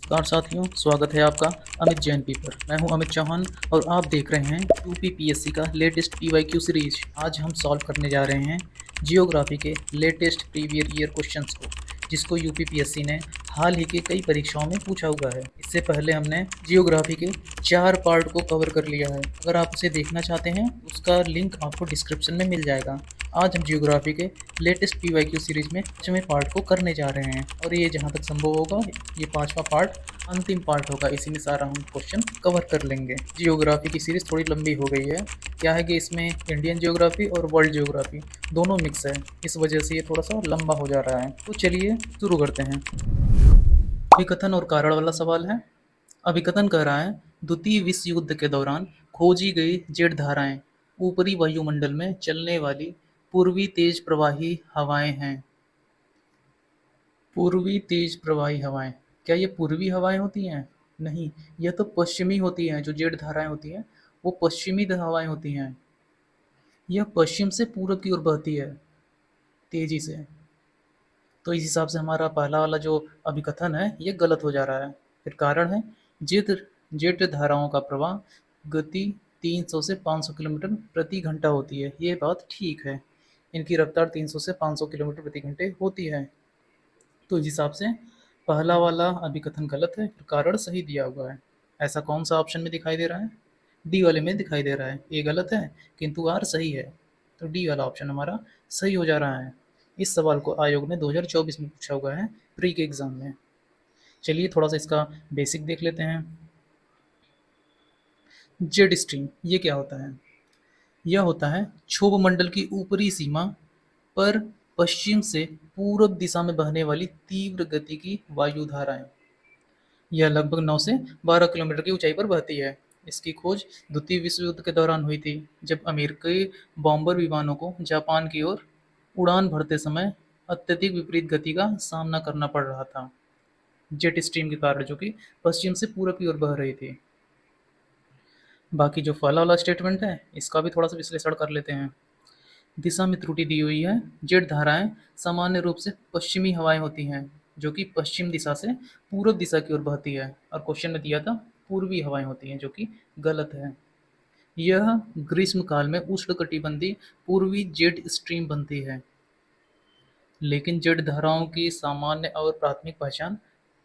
नमस्कार साथियों, स्वागत है आपका अमित जैन पी पर। मैं हूं अमित चौहान और आप देख रहे हैं यूपीपीएससी का लेटेस्ट पीवाईक्यू सीरीज। आज हम सॉल्व करने जा रहे हैं जियोग्राफी के लेटेस्ट प्रीवियस ईयर क्वेश्चंस को, जिसको यूपीपीएससी ने हाल ही के कई परीक्षाओं में पूछा हुआ है। इससे पहले हमने जियोग्राफी के 4 पार्ट को कवर कर लिया है। अगर आप उसे देखना चाहते हैं, उसका लिंक आपको डिस्क्रिप्शन में मिल जाएगा। आज हम जियोग्राफी के लेटेस्ट पीवाईक्यू सीरीज में 5वें पार्ट को करने जा रहे हैं और ये जहाँ तक संभव होगा ये 5वां पार्ट अंतिम पार्ट होगा। इसी में सारा हम क्वेश्चन कवर कर लेंगे। जियोग्राफी की सीरीज थोड़ी लंबी हो गई है। क्या है कि इसमें इंडियन जियोग्राफी और वर्ल्ड जियोग्राफी दोनों मिक्स है, इस वजह से ये थोड़ा सा लंबा हो जा रहा है। तो चलिए शुरू करते हैं। अभिकथन और कारण वाला सवाल है। अभिकथन कह रहा है, द्वितीय विश्व युद्ध के दौरान खोजी गई जेट धाराएं ऊपरी वायुमंडल में चलने वाली पूर्वी तेज प्रवाही हवाएं हैं। पूर्वी तेज प्रवाही हवाएं, क्या ये पूर्वी हवाएं होती हैं? नहीं, यह तो पश्चिमी होती हैं। जो जेट धाराएं होती हैं वो पश्चिमी हवाएं होती हैं। यह पश्चिम से पूर्व की ओर बहती है तेजी से। तो इस हिसाब से हमारा पहला वाला जो अभिकथन है ये गलत हो जा रहा है। फिर कारण है, जेट जेट धाराओं का प्रवाह गति 300 से 500 किलोमीटर प्रति घंटा होती है। ये बात ठीक है, इनकी रफ्तार 300 से 500 किलोमीटर प्रति घंटे होती है। तो इस हिसाब से पहला वाला अभिकथन गलत है, फिर कारण सही दिया हुआ है। ऐसा कौन सा ऑप्शन में दिखाई दे रहा है? डी वाले में दिखाई दे रहा है। ए गलत है किंतु आर सही है, तो डी वाला ऑप्शन हमारा सही हो जा रहा है। इस सवाल को आयोग ने 2024 में पूछा हुआ है प्री के एग्जाम में। चलिए थोड़ा सा इसका बेसिक देख लेते हैं। जेट स्ट्रीम ये क्या होता है? यह होता है क्षोभ मंडल की ऊपरी सीमा पर पश्चिम से पूर्व दिशा में बहने वाली तीव्र गति की वायु धाराएं। यह लगभग 9 से 12 किलोमीटर की ऊंचाई पर बहती है। इसकी खोज द्वितीय विश्व युद्ध के दौरान हुई थी, जब अमेरिकी बॉम्बर विमानों को जापान की ओर उड़ान भरते समय अत्यधिक विपरीत गति का सामना करना पड़ रहा था, जेट स्ट्रीम के कारण, जो कि पश्चिम से पूर्व की ओर बह रही थी। बाकी जो फला वाला स्टेटमेंट है इसका भी थोड़ा सा विश्लेषण कर लेते हैं। दिशा में त्रुटि दी हुई है। जेट धाराएं सामान्य रूप से पश्चिमी हवाएं होती हैं, जो कि पश्चिम दिशा से पूर्व दिशा की ओर बहती है, और क्वेश्चन में दिया था पूर्वी हवाएं होती हैं, जो कि गलत है। यह ग्रीष्म काल में उष्णकटिबंधीय पूर्वी जेट स्ट्रीम बनती है। लेकिन जेट धाराओं की सामान्य और प्राथमिक पहचान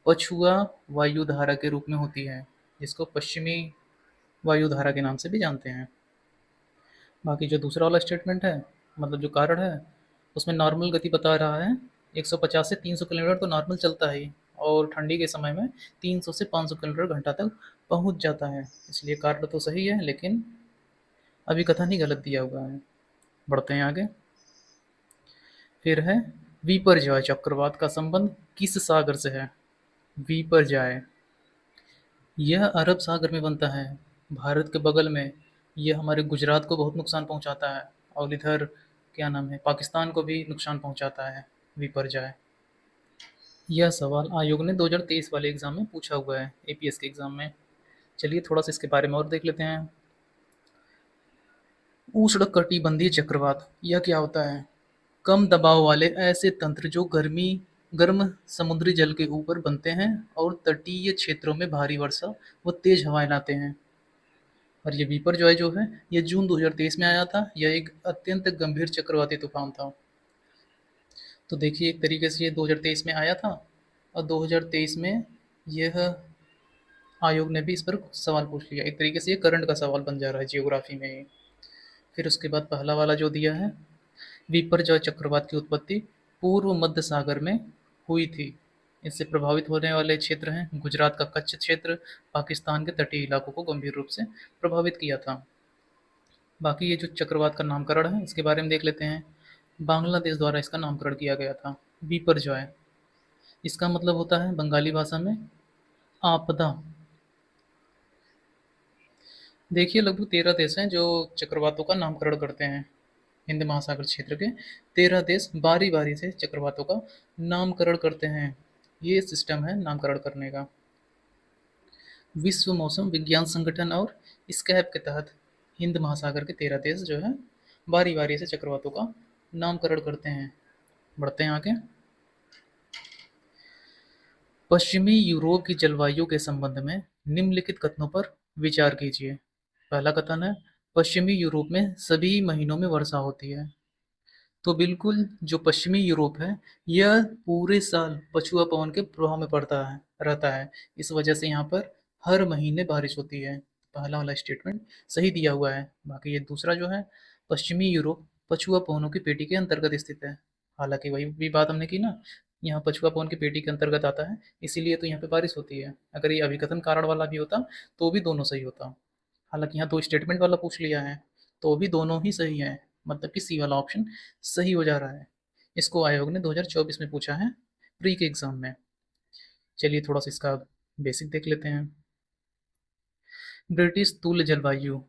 पछुआ वायुधारा के रूप में होती है, जिसको पश्चिमी वायुधारा के नाम से भी जानते हैं। बाकी जो दूसरा वाला स्टेटमेंट है, मतलब जो कारण है, उसमें नॉर्मल गति बता रहा है। 150 से 300 किलोमीटर तो नॉर्मल चलता ही, और ठंडी के समय में 300 से 500 किलोमीटर घंटा तक पहुंच जाता है। इसलिए कारण तो सही है, लेकिन अभी कथन ही गलत दिया हुआ है। बढ़ते हैं आगे। फिर है, विपर्जय चक्रवात का संबंध किस सागर से है? विपर्जय यह अरब सागर में बनता है, भारत के बगल में। यह हमारे गुजरात को बहुत नुकसान पहुंचाता है, और इधर क्या नाम है, पाकिस्तान को भी नुकसान पहुंचाता है विपर्जय। यह सवाल आयोग ने 2023 वाले एग्जाम में पूछा हुआ है, एपीएस के एग्जाम में। चलिए थोड़ा सा इसके बारे में और देख लेते हैं। उष्णकटिबंधीय चक्रवात यह क्या होता है? कम दबाव वाले ऐसे तंत्र जो गर्म समुद्री जल के ऊपर बनते हैं और तटीय क्षेत्रों में भारी वर्षा व तेज हवाएं लाते हैं। और ये बिपरजॉय जो है, ये जून 2023 में आया था। यह एक अत्यंत गंभीर चक्रवाती तूफान था। तो देखिए, एक तरीके से ये 2023 में आया था, और 2023 में यह आयोग ने भी इस पर सवाल पूछ लिया। एक तरीके से ये करंट का सवाल बन जा रहा है जियोग्राफी में ही। फिर उसके बाद पहला वाला जो दिया है, विपर्जॉय चक्रवात की उत्पत्ति पूर्व मध्य सागर में हुई थी। इससे प्रभावित होने वाले क्षेत्र हैं गुजरात का कच्छ क्षेत्र, पाकिस्तान के तटीय इलाकों को गंभीर रूप से प्रभावित किया था। बाकी ये जो चक्रवात का नामकरण है इसके बारे में देख लेते हैं। बांग्लादेश द्वारा इसका नामकरण किया गया था, बिपरजॉय। इसका मतलब होता है बंगाली भाषा में आपदा। देखिए, लगभग 13 देश हैं जो चक्रवातों का नामकरण करते हैं। हिंद महासागर क्षेत्र के 13 देश बारी बारी से चक्रवातों का नामकरण करते हैं। ये सिस्टम है नामकरण करने का। विश्व मौसम विज्ञान संगठन और स्कैप के तहत हिंद महासागर के 13 देश जो है बारी बारी से चक्रवातों का नामकरण करते हैं। बढ़ते हैं आगे। पश्चिमी यूरोप की जलवायु के संबंध में निम्नलिखित कथनों पर विचार कीजिए। पहला कथन है, पश्चिमी यूरोप में सभी महीनों में वर्षा होती है। तो बिल्कुल जो पश्चिमी यूरोप है, यह पूरे साल पछुआ पवन के प्रभाव में पड़ता है रहता है। इस वजह से यहाँ पर हर महीने बारिश होती है। पहला वाला स्टेटमेंट सही दिया हुआ है। बाकी ये दूसरा जो है, पश्चिमी यूरोप पछुआ पवनों की पेटी के अंतर्गत स्थित है। हालांकि वही भी बात हमने की ना, यहाँ पछुआ पवन की पेटी के अंतर्गत आता है, इसीलिए तो यहाँ पे बारिश होती है। अगर ये अभिकथन कारण वाला भी होता तो भी दोनों सही होता। हालांकि यहाँ दो स्टेटमेंट वाला पूछ लिया है, तो भी दोनों ही सही है। मतलब कि सी वाला ऑप्शन सही हो जा रहा है। इसको आयोग ने 2024 में पूछा है, प्री के एग्जाम में। चलिए थोड़ा सा इसका बेसिक देख लेते हैं। ब्रिटिश तुल्य जलवायु,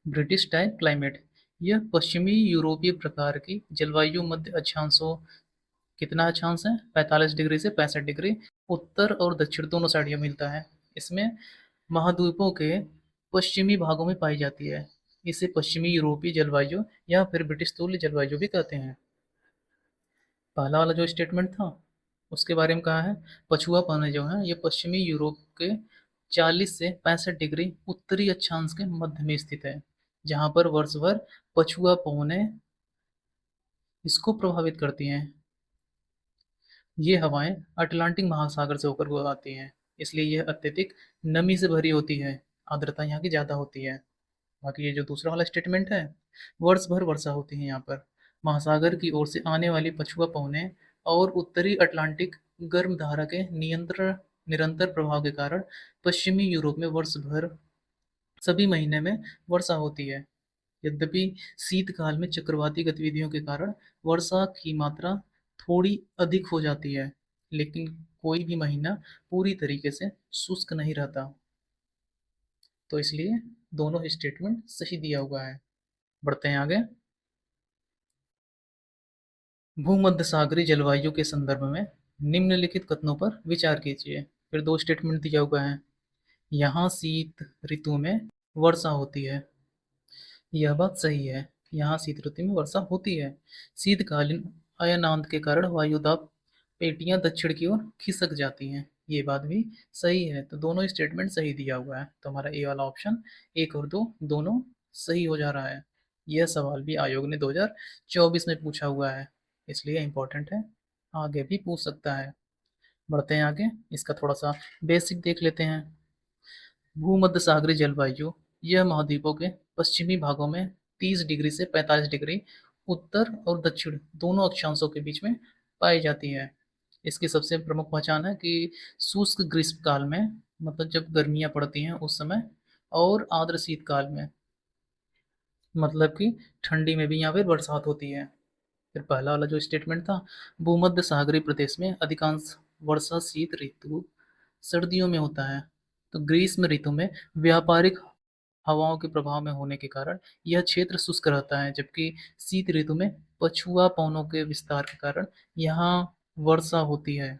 ब्रिटिश टाइप क्लाइमेट, यह पश्चिमी यूरोपीय प्रकार की जलवायु मध्य अक्षांशों, कितना अक्षांश है, 45 डिग्री से 65 डिग्री, उत्तर और दक्षिण दोनों साइड यह मिलता है। इसमें महाद्वीपों के पश्चिमी भागों में पाई जाती है। इसे पश्चिमी यूरोपीय जलवायु या फिर ब्रिटिश तुल्य जलवायु भी कहते हैं। पहला वाला जो स्टेटमेंट था, उसके बारे में कहा है, पछुआ पवनें जो हैं ये पश्चिमी यूरोप के 40 से 65 डिग्री उत्तरी अक्षांश के मध्य में स्थित है, जहाँ पर वर्ष भर पछुआ पवनें इसको प्रभावित करती हैं। ये हवाएं अटलांटिक महासागर से होकर आती हैं, इसलिए यह अत्यधिक नमी से भरी होती है। आर्द्रता यहाँ की ज़्यादा होती है। बाकी ये जो दूसरा वाला स्टेटमेंट है, वर्ष भर वर्षा होती है यहाँ पर। महासागर की ओर से आने वाली पछुआ पवनें और उत्तरी अटलांटिक गर्म धारा के निरंतर प्रभाव के कारण पश्चिमी यूरोप में वर्ष भर सभी महीने में वर्षा होती है। यद्यपि शीतकाल में चक्रवाती गतिविधियों के कारण वर्षा की मात्रा थोड़ी अधिक हो जाती है, लेकिन कोई भी महीना पूरी तरीके से शुष्क नहीं रहता। तो इसलिए दोनों स्टेटमेंट सही दिया हुआ है। बढ़ते हैं आगे। भूमध्य सागरीय जलवायु के संदर्भ में निम्नलिखित कथनों पर विचार कीजिए। फिर दो स्टेटमेंट दिया हुआ है। यहाँ शीत ऋतु में वर्षा होती है। यह बात सही है, यहाँ शीत ऋतु में वर्षा होती है। शीतकालीन अयनांत के कारण वायुदाब पेटियां दक्षिण की ओर खिसक जाती हैं। ये बात भी सही है। तो दोनों स्टेटमेंट सही दिया हुआ है। तो हमारा ए वाला ऑप्शन, एक और दो दोनों सही हो जा रहा है। यह सवाल भी आयोग ने 2024 में पूछा हुआ है, इसलिए इम्पोर्टेंट है, आगे भी पूछ सकता है। बढ़ते हैं आगे, इसका थोड़ा सा बेसिक देख लेते हैं। भूमध्य सागरीय जलवायु यह महाद्वीपों के पश्चिमी भागों में 30 डिग्री से 45 डिग्री उत्तर और दक्षिण दोनों अक्षांशों के बीच में पाई जाती है। इसकी सबसे प्रमुख पहचान है कि शुष्क ग्रीष्म काल में, मतलब जब गर्मियाँ पड़ती हैं उस समय, और आर्द्र शीतकाल में, मतलब कि ठंडी में भी यहाँ पे बरसात होती है। फिर पहला वाला जो स्टेटमेंट था, भूमध्य सागरीय प्रदेश में अधिकांश वर्षा शीत ऋतु सर्दियों में होता है। तो ग्रीष्म ऋतु में व्यापारिक हवाओं के प्रभाव में होने के कारण यह क्षेत्र शुष्क रहता है, जबकि शीत ऋतु में पछुआ पवनों के विस्तार के कारण यहाँ वर्षा होती है।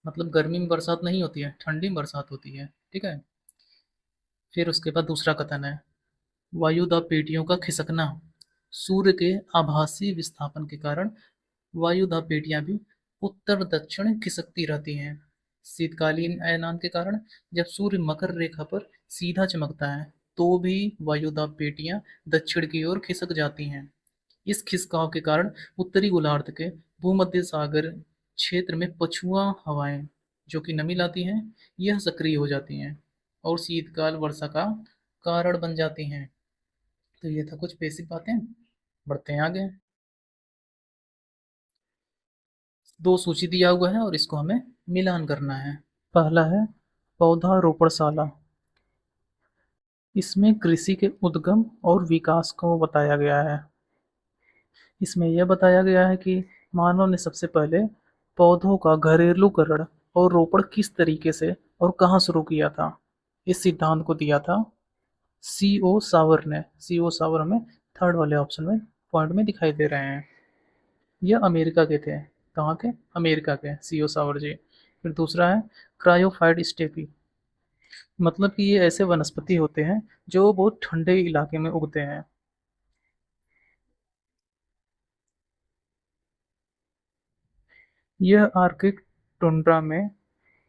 मतलब गर्मी में बरसात नहीं होती है, ठंडी में बरसात होती है। ठीक है। फिर उसके बाद दूसरा कथन है, वायुदाब पेटियों का खिसकना, सूर्य के आभासी विस्थापन के कारण वायुदाब पेटियां भी उत्तर दक्षिण खिसकती रहती हैं। शीतकालीन अयनान के कारण जब सूर्य मकर रेखा पर सीधा चमकता है, तो भी वायुदाब पेटियां दक्षिण की ओर खिसक जाती हैं। इस खिसकाव के कारण उत्तरी गोलार्ध के भूमध्य सागर क्षेत्र में पछुआ हवाएं, जो कि नमी लाती हैं, यह सक्रिय हो जाती हैं और शीतकाल वर्षा का कारण बन जाती हैं। तो ये था कुछ बेसिक बातें। बढ़ते हैं आगे। दो सूची दिया हुआ है और इसको हमें मिलान करना है। पहला है पौधारोपणशाला। इसमें कृषि के उद्गम और विकास को बताया गया है। इसमें यह बताया गया है कि मानव ने सबसे पहले पौधों का घरेलूकरण और रोपण किस तरीके से और कहाँ शुरू किया था। इस सिद्धांत को दिया था सी ओ सावर ने। सी ओ सावर हमें थर्ड वाले ऑप्शन में पॉइंट में दिखाई दे रहे हैं। यह अमेरिका के थे। कहाँ के? अमेरिका के सी ओ सावर जी। फिर दूसरा है क्रायोफाइट स्टेपी। मतलब कि ये ऐसे वनस्पति होते हैं जो बहुत ठंडे इलाके में उगते हैं। यह आर्कटिक टुंड्रा में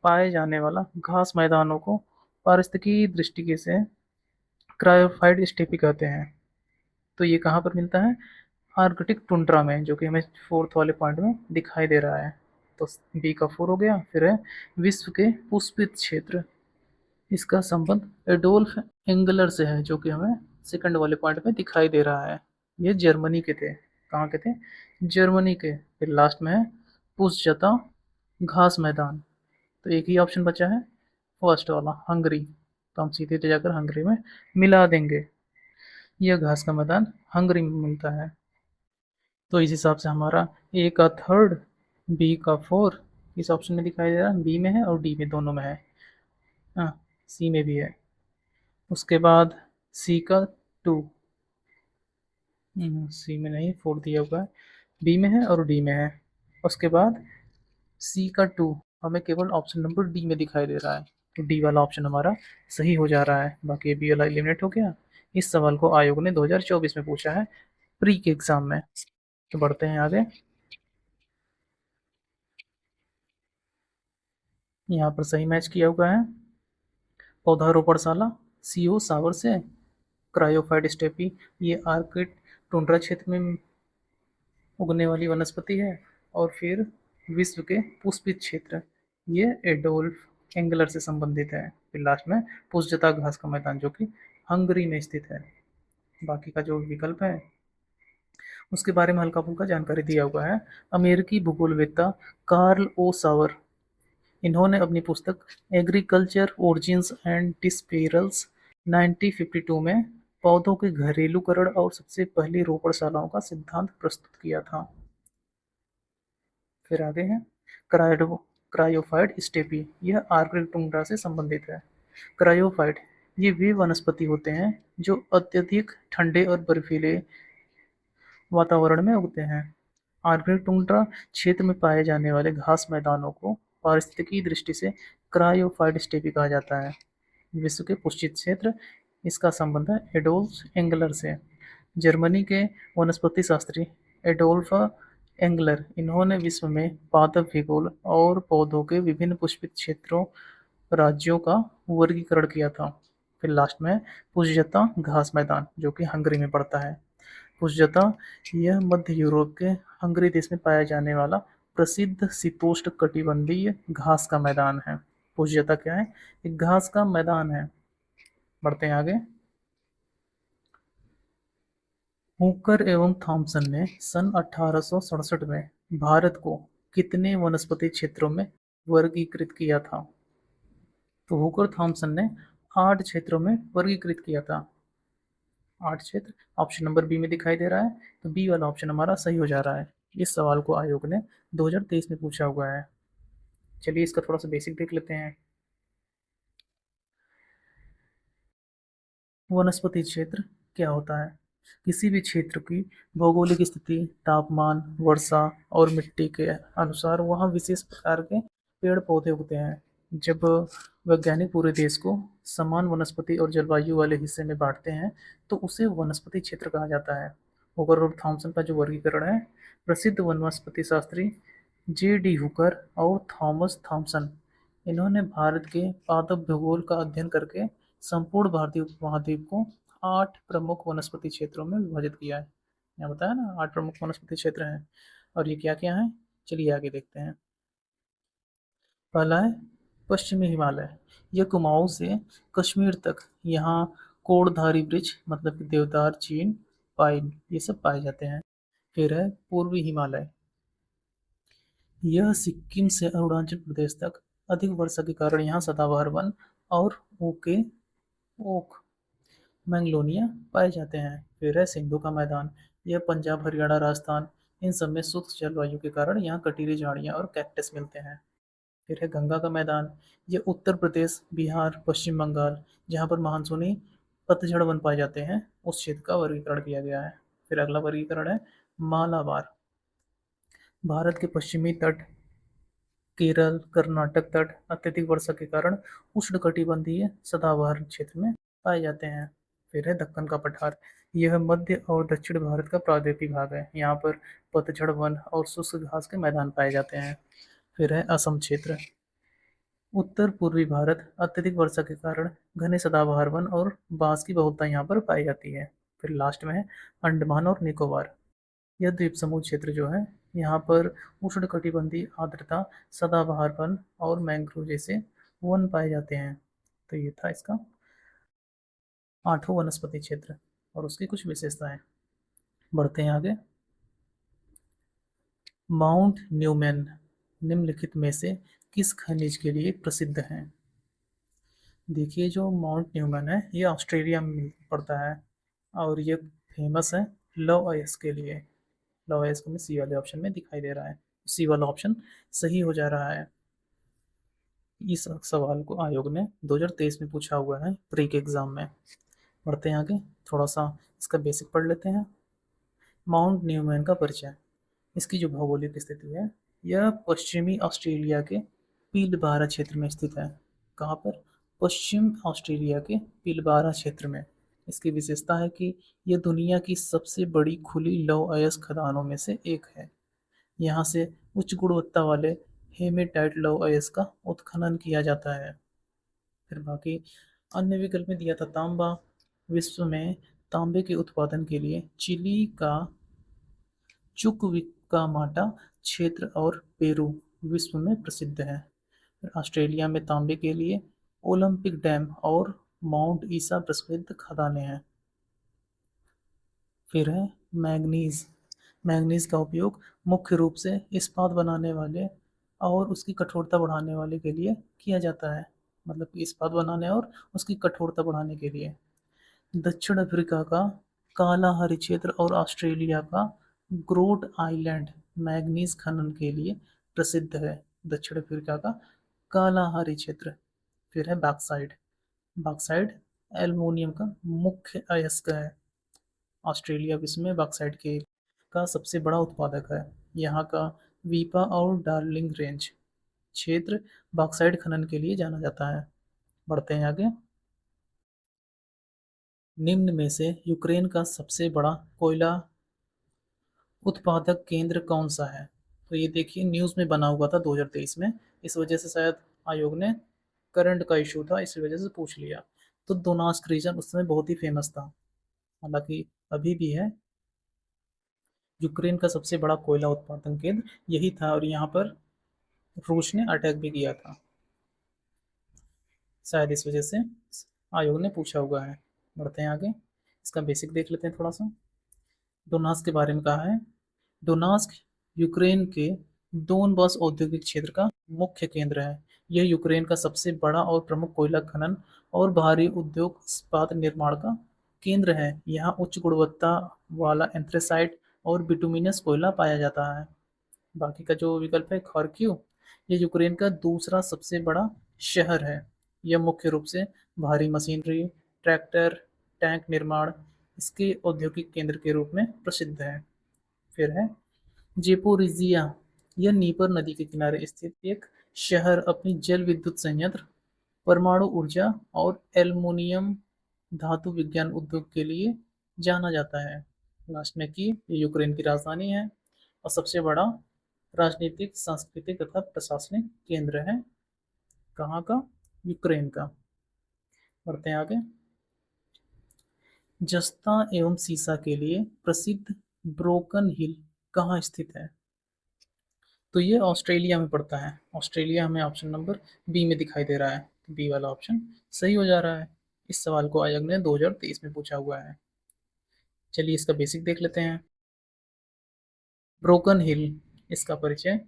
पाए जाने वाला घास मैदानों को पारिस्थितिकी दृष्टि से क्रायोफाइट स्टेपी कहते हैं। तो ये कहाँ पर मिलता है? आर्कटिक टुंड्रा में, जो कि हमें फोर्थ वाले पॉइंट में दिखाई दे रहा है। तो बी का 4 हो गया। फिर है विश्व के पुष्पित क्षेत्र, इसका संबंध एडोल्फ एंगलर से है, जो कि हमें सेकंड वाले पॉइंट में दिखाई दे रहा है। ये जर्मनी के थे। कहाँ के थे? जर्मनी के। फिर लास्ट में है पुष्जता घास मैदान। तो एक ही ऑप्शन बचा है, फर्स्ट वाला हंगरी। तो हम सीधे जाकर हंगरी में मिला देंगे। यह घास का मैदान हंगरी में मिलता है। तो इस हिसाब से हमारा ए का थर्ड, बी का 4 इस ऑप्शन में दिखाई दे रहा है, बी में है और डी में, दोनों में है। हाँ, सी में भी है। उसके बाद सी का 2, सी में नहीं, 4 दिया हुआ है, बी में है और डी में है। उसके बाद सी का 2 हमें केवल ऑप्शन नंबर डी में दिखाई दे रहा है। तो डी वाला ऑप्शन हमारा सही हो जा रहा है, बाकी बी वाला एलिमिनेट हो गया। इस सवाल को आयोग ने 2024 में पूछा है, प्री के एग्जाम में। तो बढ़ते हैं आगे। यहाँ पर सही मैच किया हुआ है। पौधारोपणशाला सीओ सावर से क्रायोफाइट स्टेपी, ये आर्कटिक टुंड्रा क्षेत्र में उगने वाली वनस्पति है। और फिर विश्व के पुष्पित क्षेत्र, ये एडोल्फ एंगलर से संबंधित है। फिर लास्ट में पुष्जता घास का मैदान, जो कि हंगरी में स्थित है। बाकी का जो विकल्प है उसके बारे में हल्का फुल्का जानकारी दिया हुआ है। अमेरिकी भूगोलवेत्ता कार्ल ओ सावर, इन्होंने अपनी पुस्तक एग्रीकल्चर ओरिजिन्स एंड डिस्पेरल्स 1952 में पौधों के घरेलूकरण और सबसे पहली रोपणशालाओं का सिद्धांत प्रस्तुत किया था। फिर आगे है क्रायोफाइट स्टेपी, यह आर्कटिक टुंड्रा से संबंधित है। क्रायोफाइट ये वे वनस्पति होते हैं जो अत्यधिक ठंडे और बर्फीले वातावरण में उगते हैं। आर्कटिक टुंड्रा क्षेत्र में पाए जाने वाले घास मैदानों को पारिस्थितिकी दृष्टि से क्रायोफाइट स्टेपी कहा जाता है। विश्व के पुष्पित क्षेत्र, इसका संबंध है एडोल्फ एंगलर से। जर्मनी के वनस्पति शास्त्री एडोल्फ एंगलर, इन्होंने विश्व में पादप भूगोल और पौधों के विभिन्न पुष्पित क्षेत्रों राज्यों का वर्गीकरण किया था। फिर लास्ट में पुष्जता घास मैदान, जो कि हंगरी में पड़ता है। पुष्जता यह मध्य यूरोप के हंगरी देश में पाया जाने वाला प्रसिद्ध शीतोष्ण कटिबंधीय घास का मैदान है। पुष्जता क्या है? एक घास का मैदान है। बढ़ते हैं आगे। हुकर एवं थॉमसन ने सन 1867 में भारत को कितने वनस्पति क्षेत्रों में वर्गीकृत किया था? तो हुकर थॉमसन ने 8 क्षेत्रों में वर्गीकृत किया था। 8 क्षेत्र ऑप्शन नंबर बी में दिखाई दे रहा है। तो बी वाला ऑप्शन हमारा सही हो जा रहा है। इस सवाल को आयोग ने 2023 में पूछा हुआ है। चलिए इसका थोड़ा सा बेसिक देख लेते हैं। वनस्पति क्षेत्र क्या होता है? किसी भी क्षेत्र की भौगोलिक स्थिति, तापमान, वर्षा और मिट्टी के अनुसार वहाँ विशेष प्रकार के पेड़ पौधे उगते हैं। जब वैज्ञानिक पूरे देश को समान वनस्पति और जलवायु वाले हिस्से में बांटते हैं तो उसे वनस्पति क्षेत्र कहा जाता है। हुकर और थॉमसन का जो वर्गीकरण है, प्रसिद्ध वनस्पति शास्त्री जे.डी. हुकर और थॉमस थॉमसन, इन्होंने भारत के पादप भूगोल का अध्ययन करके संपूर्ण भारतीय उपमहाद्वीप को 8 प्रमुख वनस्पति क्षेत्रों में विभाजित किया है। यहाँ बताया ना, 8 प्रमुख वनस्पति क्षेत्र हैं। और ये क्या क्या है, चलिए आगे देखते हैं। पहला है पश्चिमी हिमालय, यह कुमाऊं से कश्मीर तक, यहाँ कोड़धारी वृक्ष मतलब कि देवदार, चीन, पाइन, ये सब पाए जाते हैं। फिर है पूर्वी हिमालय, यह सिक्किम से अरुणाचल प्रदेश तक अधिक वर्षा के कारण यहाँ सदाबहार वन और ओके ओक मैंगलोनिया पाए जाते हैं। फिर है सिंधु का मैदान, यह पंजाब, हरियाणा, राजस्थान, इन सब में शुष्क जलवायु के कारण यहाँ कटीली झाड़ियाँ और कैक्टस मिलते हैं। फिर है गंगा का मैदान, ये उत्तर प्रदेश, बिहार, पश्चिम बंगाल, जहाँ पर मानसूनी पतझड़ वन पाए जाते हैं, उस क्षेत्र का वर्गीकरण किया गया है। फिर अगला वर्गीकरण है मालाबार, भारत के पश्चिमी तट, केरल, कर्नाटक तट अत्यधिक वर्षा के कारण उष्णकटिबंधीय सदाबहार क्षेत्र में पाए जाते हैं। फिर है दक्कन का पठार, यह मध्य और दक्षिण भारत का प्रायद्वीपीय भाग है, यहाँ पर पतझड़ वन और शुष्क घास के मैदान पाए जाते हैं। फिर है असम क्षेत्र, उत्तर पूर्वी भारत अत्यधिक वर्षा के कारण घने सदाबहार वन और बांस की बहुलता यहाँ पर पाई जाती है। फिर लास्ट में है अंडमान और निकोबार। यह द्वीप समूह क्षेत्र जो है, यहाँ पर उष्णकटिबंधीय आर्द्रता, सदाबहार वन और मैंग्रोव जैसे वन पाए जाते हैं। तो ये था इसका आठवां वनस्पति क्षेत्र और उसकी कुछ विशेषताएं। बढ़ते हैं आगे। माउंट न्यूमैन निम्नलिखित में से किस खनिज के लिए प्रसिद्ध है? देखिए, जो माउंट न्यूमैन है ये ऑस्ट्रेलिया में पड़ता है और ये फेमस है लव अयस्क के लिए। लव अयस्क में सी वाले ऑप्शन में दिखाई दे रहा है, सी वाला ऑप्शन सही हो जा रहा है। इस सवाल को आयोग ने 2023 में पूछा हुआ है प्री के एग्जाम में। बढ़ते हैं आगे, थोड़ा सा इसका बेसिक पढ़ लेते हैं। माउंट न्यूमैन का परिचय। इसकी जो भौगोलिक स्थिति है, यह पश्चिमी ऑस्ट्रेलिया के पीलबारा क्षेत्र में स्थित है। कहाँ पर? पश्चिम ऑस्ट्रेलिया के पीलबारा क्षेत्र में। इसकी विशेषता है कि यह दुनिया की सबसे बड़ी खुली लौह अयस्क खदानों में से एक है। यहाँ से उच्च गुणवत्ता वाले हेमेटाइट लौह अयस्क का उत्खनन किया जाता है। फिर बाकी अन्य विकल्प में दिया था तांबा। विश्व में तांबे के उत्पादन के लिए चिली का चुक्विकामाटा क्षेत्र और पेरू विश्व में प्रसिद्ध है। ऑस्ट्रेलिया में तांबे के लिए ओलंपिक डैम और माउंट ईसा प्रसिद्ध खदानें हैं। फिर है मैग्नीज। मैग्नीज का उपयोग मुख्य रूप से इस्पात बनाने वाले और उसकी कठोरता बढ़ाने वाले के लिए किया जाता है। मतलब कि इस्पात बनाने और उसकी कठोरता बढ़ाने के लिए। दक्षिण अफ्रीका का कालाहारी क्षेत्र और ऑस्ट्रेलिया का ग्रोट आइलैंड मैग्नीज खनन के लिए प्रसिद्ध है। दक्षिण अफ्रीका का कालाहारी क्षेत्र। फिर है बॉक्साइट। बॉक्साइट एल्युमिनियम का मुख्य अयस्क है। ऑस्ट्रेलिया विश्व में बॉक्साइट के का सबसे बड़ा उत्पादक है। यहाँ का वीपा और डार्लिंग रेंज क्षेत्र बॉक्साइट खनन के लिए जाना जाता है। बढ़ते हैं आगे। निम्न में से यूक्रेन का सबसे बड़ा कोयला उत्पादक केंद्र कौन सा है? तो ये देखिए, न्यूज़ में बना हुआ था 2023 में, इस वजह से शायद आयोग ने करंट का इशू था इस वजह से पूछ लिया। तो दोनास्क रीजन उस समय बहुत ही फेमस था, हालांकि अभी भी है। यूक्रेन का सबसे बड़ा कोयला उत्पादन केंद्र यही था और यहाँ पर रूस ने अटैक भी किया था, शायद इस वजह से आयोग ने पूछा हुआ है। बढ़ते हैं आगे, इसका बेसिक देख लेते हैं थोड़ा सा। डोनास्क के बारे में कहा है। डोनास्क यूक्रेन के दोनबास औद्योगिक क्षेत्र का मुख्य केंद्र है। यह यूक्रेन का सबसे बड़ा और प्रमुख कोयला खनन और भारी उद्योग इस्पात निर्माण का केंद्र है। यहाँ उच्च गुणवत्ता वाला एंथ्रेसाइट और बिटुमिनस कोयला पाया जाता है। बाकी का जो विकल्प है खार्किव, ये यूक्रेन का दूसरा सबसे बड़ा शहर है। यह मुख्य रूप से भारी मशीनरी, ट्रैक्टर, टैंक निर्माण इसके औद्योगिक केंद्र के रूप में प्रसिद्ध है। फिर है जेपोरिजिया। यह नीपर नदी के किनारे स्थित एक शहर अपनी जल विद्युत संयंत्र, परमाणु ऊर्जा और एल्युमिनियम धातु विज्ञान उद्योग के लिए जाना जाता है। लास्ट में कि ये यूक्रेन की राजधानी है और सबसे बड़ा राजनीतिक, सांस्कृतिक तथा प्रशासनिक केंद्र है। कहाँ का? यूक्रेन का। बढ़ते हैं आगे। जस्ता एवं सीसा के लिए प्रसिद्ध ब्रोकन हिल कहाँ स्थित है? तो ये ऑस्ट्रेलिया में पड़ता है। ऑस्ट्रेलिया हमें ऑप्शन नंबर बी में दिखाई दे रहा है, बी वाला ऑप्शन सही हो जा रहा है। इस सवाल को आयोग ने 2023 में पूछा हुआ है। चलिए इसका बेसिक देख लेते हैं। ब्रोकन हिल, इसका परिचय।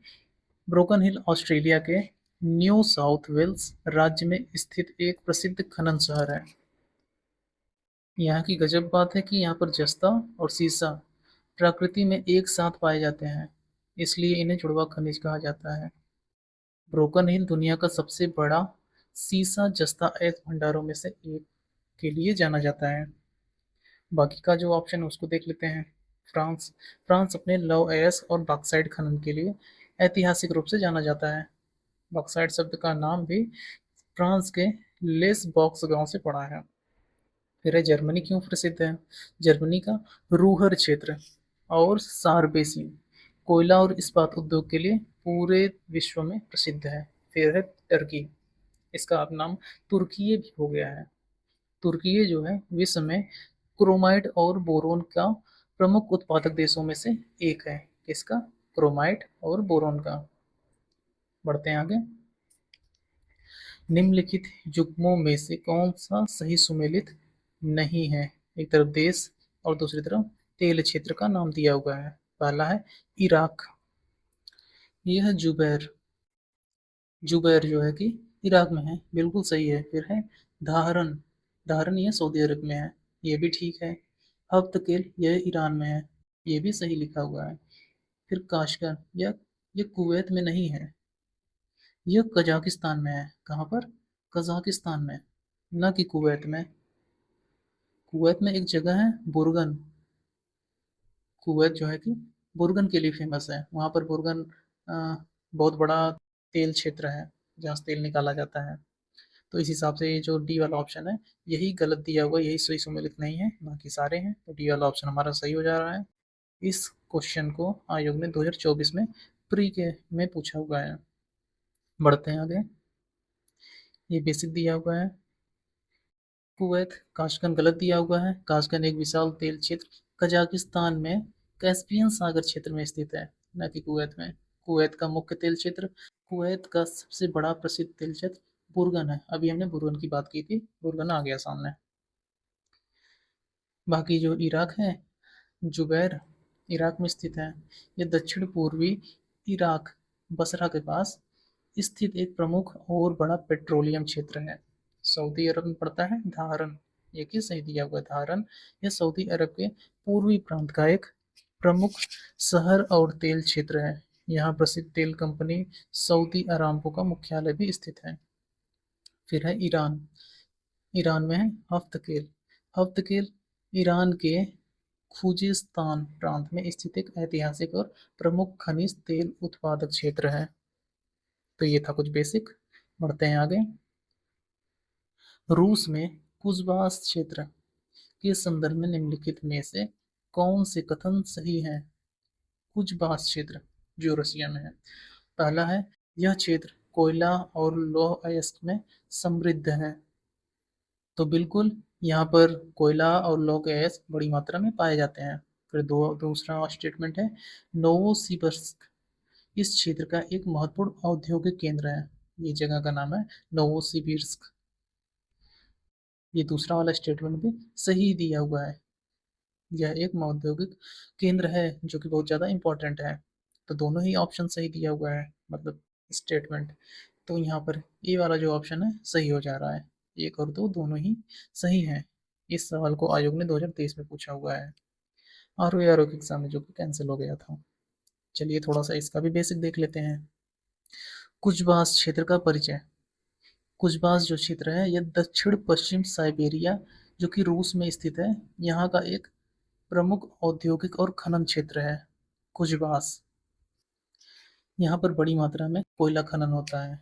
ब्रोकन हिल ऑस्ट्रेलिया के न्यू साउथ वेल्स राज्य में स्थित एक प्रसिद्ध खनन शहर है। यहाँ की गजब बात है कि यहाँ पर जस्ता और सीसा प्रकृति में एक साथ पाए जाते हैं, इसलिए इन्हें जुड़वा खनिज कहा जाता है। ब्रोकन हिल दुनिया का सबसे बड़ा सीसा जस्ता अयस्क भंडारों में से एक के लिए जाना जाता है। बाकी का जो ऑप्शन है उसको देख लेते हैं। फ्रांस। फ्रांस अपने लौह अयस्क और बॉक्साइट खनन के लिए ऐतिहासिक रूप से जाना जाता है। बॉक्साइट शब्द का नाम भी फ्रांस के लेस बॉक्स गांव से पड़ा है। फिर है जर्मनी क्यों प्रसिद्ध है? जर्मनी का रूहर क्षेत्र और सारबेसी कोयला और इस्पात उद्योग के लिए पूरे विश्व में प्रसिद्ध है। फिर है टर्की। इसका अब नाम तुर्कीये भी हो गया है। तुर्कीये जो है विश्व में क्रोमाइट और बोरोन का प्रमुख उत्पादक देशों में से एक है। किसका? क्रोमाइट और बोरोन का। बढ़ते हैं आगे। निम्नलिखित युग्मों में से कौन सा सही सुमेलित नहीं है? एक तरफ देश और दूसरी तरफ तेल क्षेत्र का नाम दिया हुआ है। पहला है इराक। यह जुबैर, जुबैर जो है कि इराक में है, बिल्कुल सही है। फिर है धारन, धारन ये सऊदी अरब में है, ये भी ठीक है। हफ्तकेल यह ईरान में है, ये भी सही लिखा हुआ है। फिर काशगर, यह कुवैत में नहीं है, यह कजाकिस्तान में है। कहाँ पर? कजाकिस्तान में, न कि कुवैत में। कुवैत में एक जगह है बुर्गन। कुवैत जो है कि बुर्गन के लिए फेमस है। वहाँ पर बुर्गन बहुत बड़ा तेल क्षेत्र है जहाँ से तेल निकाला जाता है। तो इस हिसाब से ये जो डी वाला ऑप्शन है यही गलत दिया हुआ, यही सही सम्मिलित नहीं है, बाकी सारे हैं। तो डी वाला ऑप्शन हमारा सही हो जा रहा है। इस क्वेश्चन को आयोग ने 2024 में प्री के में पूछा हुआ है। बढ़ते हैं आगे। ये बेसिक दिया हुआ है। कुवैत, काशगन गलत दिया हुआ है। काशगन एक विशाल तेल क्षेत्र कजाकिस्तान में कैस्पियन सागर क्षेत्र में स्थित है, न कि कुवैत में। कुवैत का मुख्य तेल क्षेत्र, कुवैत का सबसे बड़ा प्रसिद्ध तेल क्षेत्र बुर्गन है। अभी हमने बुर्गन की बात की थी, बुर्गन आ गया सामने। बाकी जो इराक है, जुबैर इराक में स्थित है। यह दक्षिण पूर्वी इराक, बसरा के पास स्थित एक प्रमुख और बड़ा पेट्रोलियम क्षेत्र है। सऊदी अरब में पड़ता है धारन, ये किस सही दिया हुआ है धारन। यह सऊदी अरब के पूर्वी प्रांत का एक प्रमुख शहर और तेल क्षेत्र है। यहाँ प्रसिद्ध तेल कंपनी सऊदी अरामको का मुख्यालय भी स्थित है। फिर है ईरान। ईरान में है हफ्तकेल। हफ्तकेल ईरान के खुजिस्तान प्रांत में स्थित एक ऐतिहासिक और प्रमुख खनिज तेल उत्पादक क्षेत्र है। तो ये था कुछ बेसिक। बढ़ते हैं आगे। रूस में कुजबास क्षेत्र के संदर्भ में निम्नलिखित में से कौन से कथन सही है? कुजबास क्षेत्र जो रसिया में है। पहला है यह क्षेत्र कोयला और लौह अयस्क में समृद्ध है। तो बिल्कुल यहाँ पर कोयला और लौह अयस्क बड़ी मात्रा में पाए जाते हैं। फिर दूसरा स्टेटमेंट है नोवोसिबिर्स्क इस क्षेत्र का एक महत्वपूर्ण औद्योगिक केंद्र है। ये जगह का नाम है नोवोसिबिर्स्क। ये दूसरा वाला स्टेटमेंट भी सही दिया हुआ है। यह एक औद्योगिक केंद्र है जो कि बहुत ज़्यादा इंपॉर्टेंट है। तो दोनों ही ऑप्शन सही दिया हुआ है, मतलब स्टेटमेंट। तो यहाँ पर ए वाला जो ऑप्शन है सही हो जा रहा है। एक और दो दोनों ही सही हैं। इस सवाल को आयोग ने 2023 में पूछा हुआ है, आर के एग्जाम में, जो कि कैंसिल हो गया था। चलिए थोड़ा सा इसका भी बेसिक देख लेते हैं। कुजबास क्षेत्र का परिचय। कुजबास जो क्षेत्र है यह दक्षिण पश्चिम साइबेरिया, जो कि रूस में स्थित है, यहाँ का एक प्रमुख औद्योगिक और खनन क्षेत्र है। कुजबास, यहाँ पर बड़ी मात्रा में कोयला खनन होता है।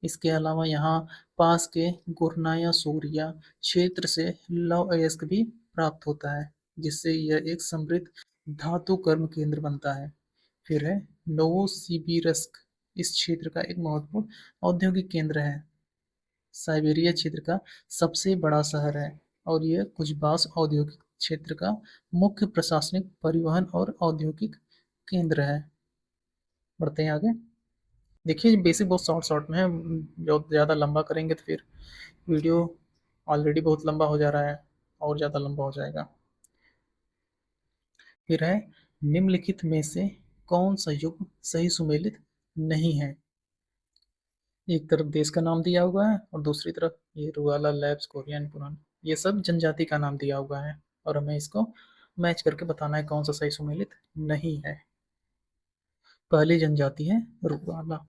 इसके अलावा यहाँ पास के गुर्नाया सूरिया क्षेत्र से लौह अयस्क भी प्राप्त होता है, जिससे यह एक समृद्ध धातु कर्म केंद्र बनता है। फिर है नोवोसिबिर्स्क इस क्षेत्र का एक महत्वपूर्ण औद्योगिक केंद्र है, साइबेरिया क्षेत्र का सबसे बड़ा शहर है, और यह कुजबास औद्योगिक क्षेत्र का मुख्य प्रशासनिक, परिवहन और औद्योगिक केंद्र है। बढ़ते हैं आगे। देखिए बेसिक बहुत शॉर्ट शॉर्ट में है, जो ज़्यादा लंबा करेंगे तो फिर वीडियो ऑलरेडी बहुत लंबा हो जा रहा है और ज़्यादा लंबा हो जाएगा। फिर है निम्नलिखित में से कौन सा युग सही सुमेलित नहीं है? एक तरफ देश का नाम दिया हुआ है और दूसरी तरफ ये रुआला लैब्स कोरियन पुरान, ये सब जनजाति का नाम दिया हुआ है, और हमें इसको मैच करके बताना है कौन सा सही सुमेलित नहीं है। पहली जनजाति है रुआला।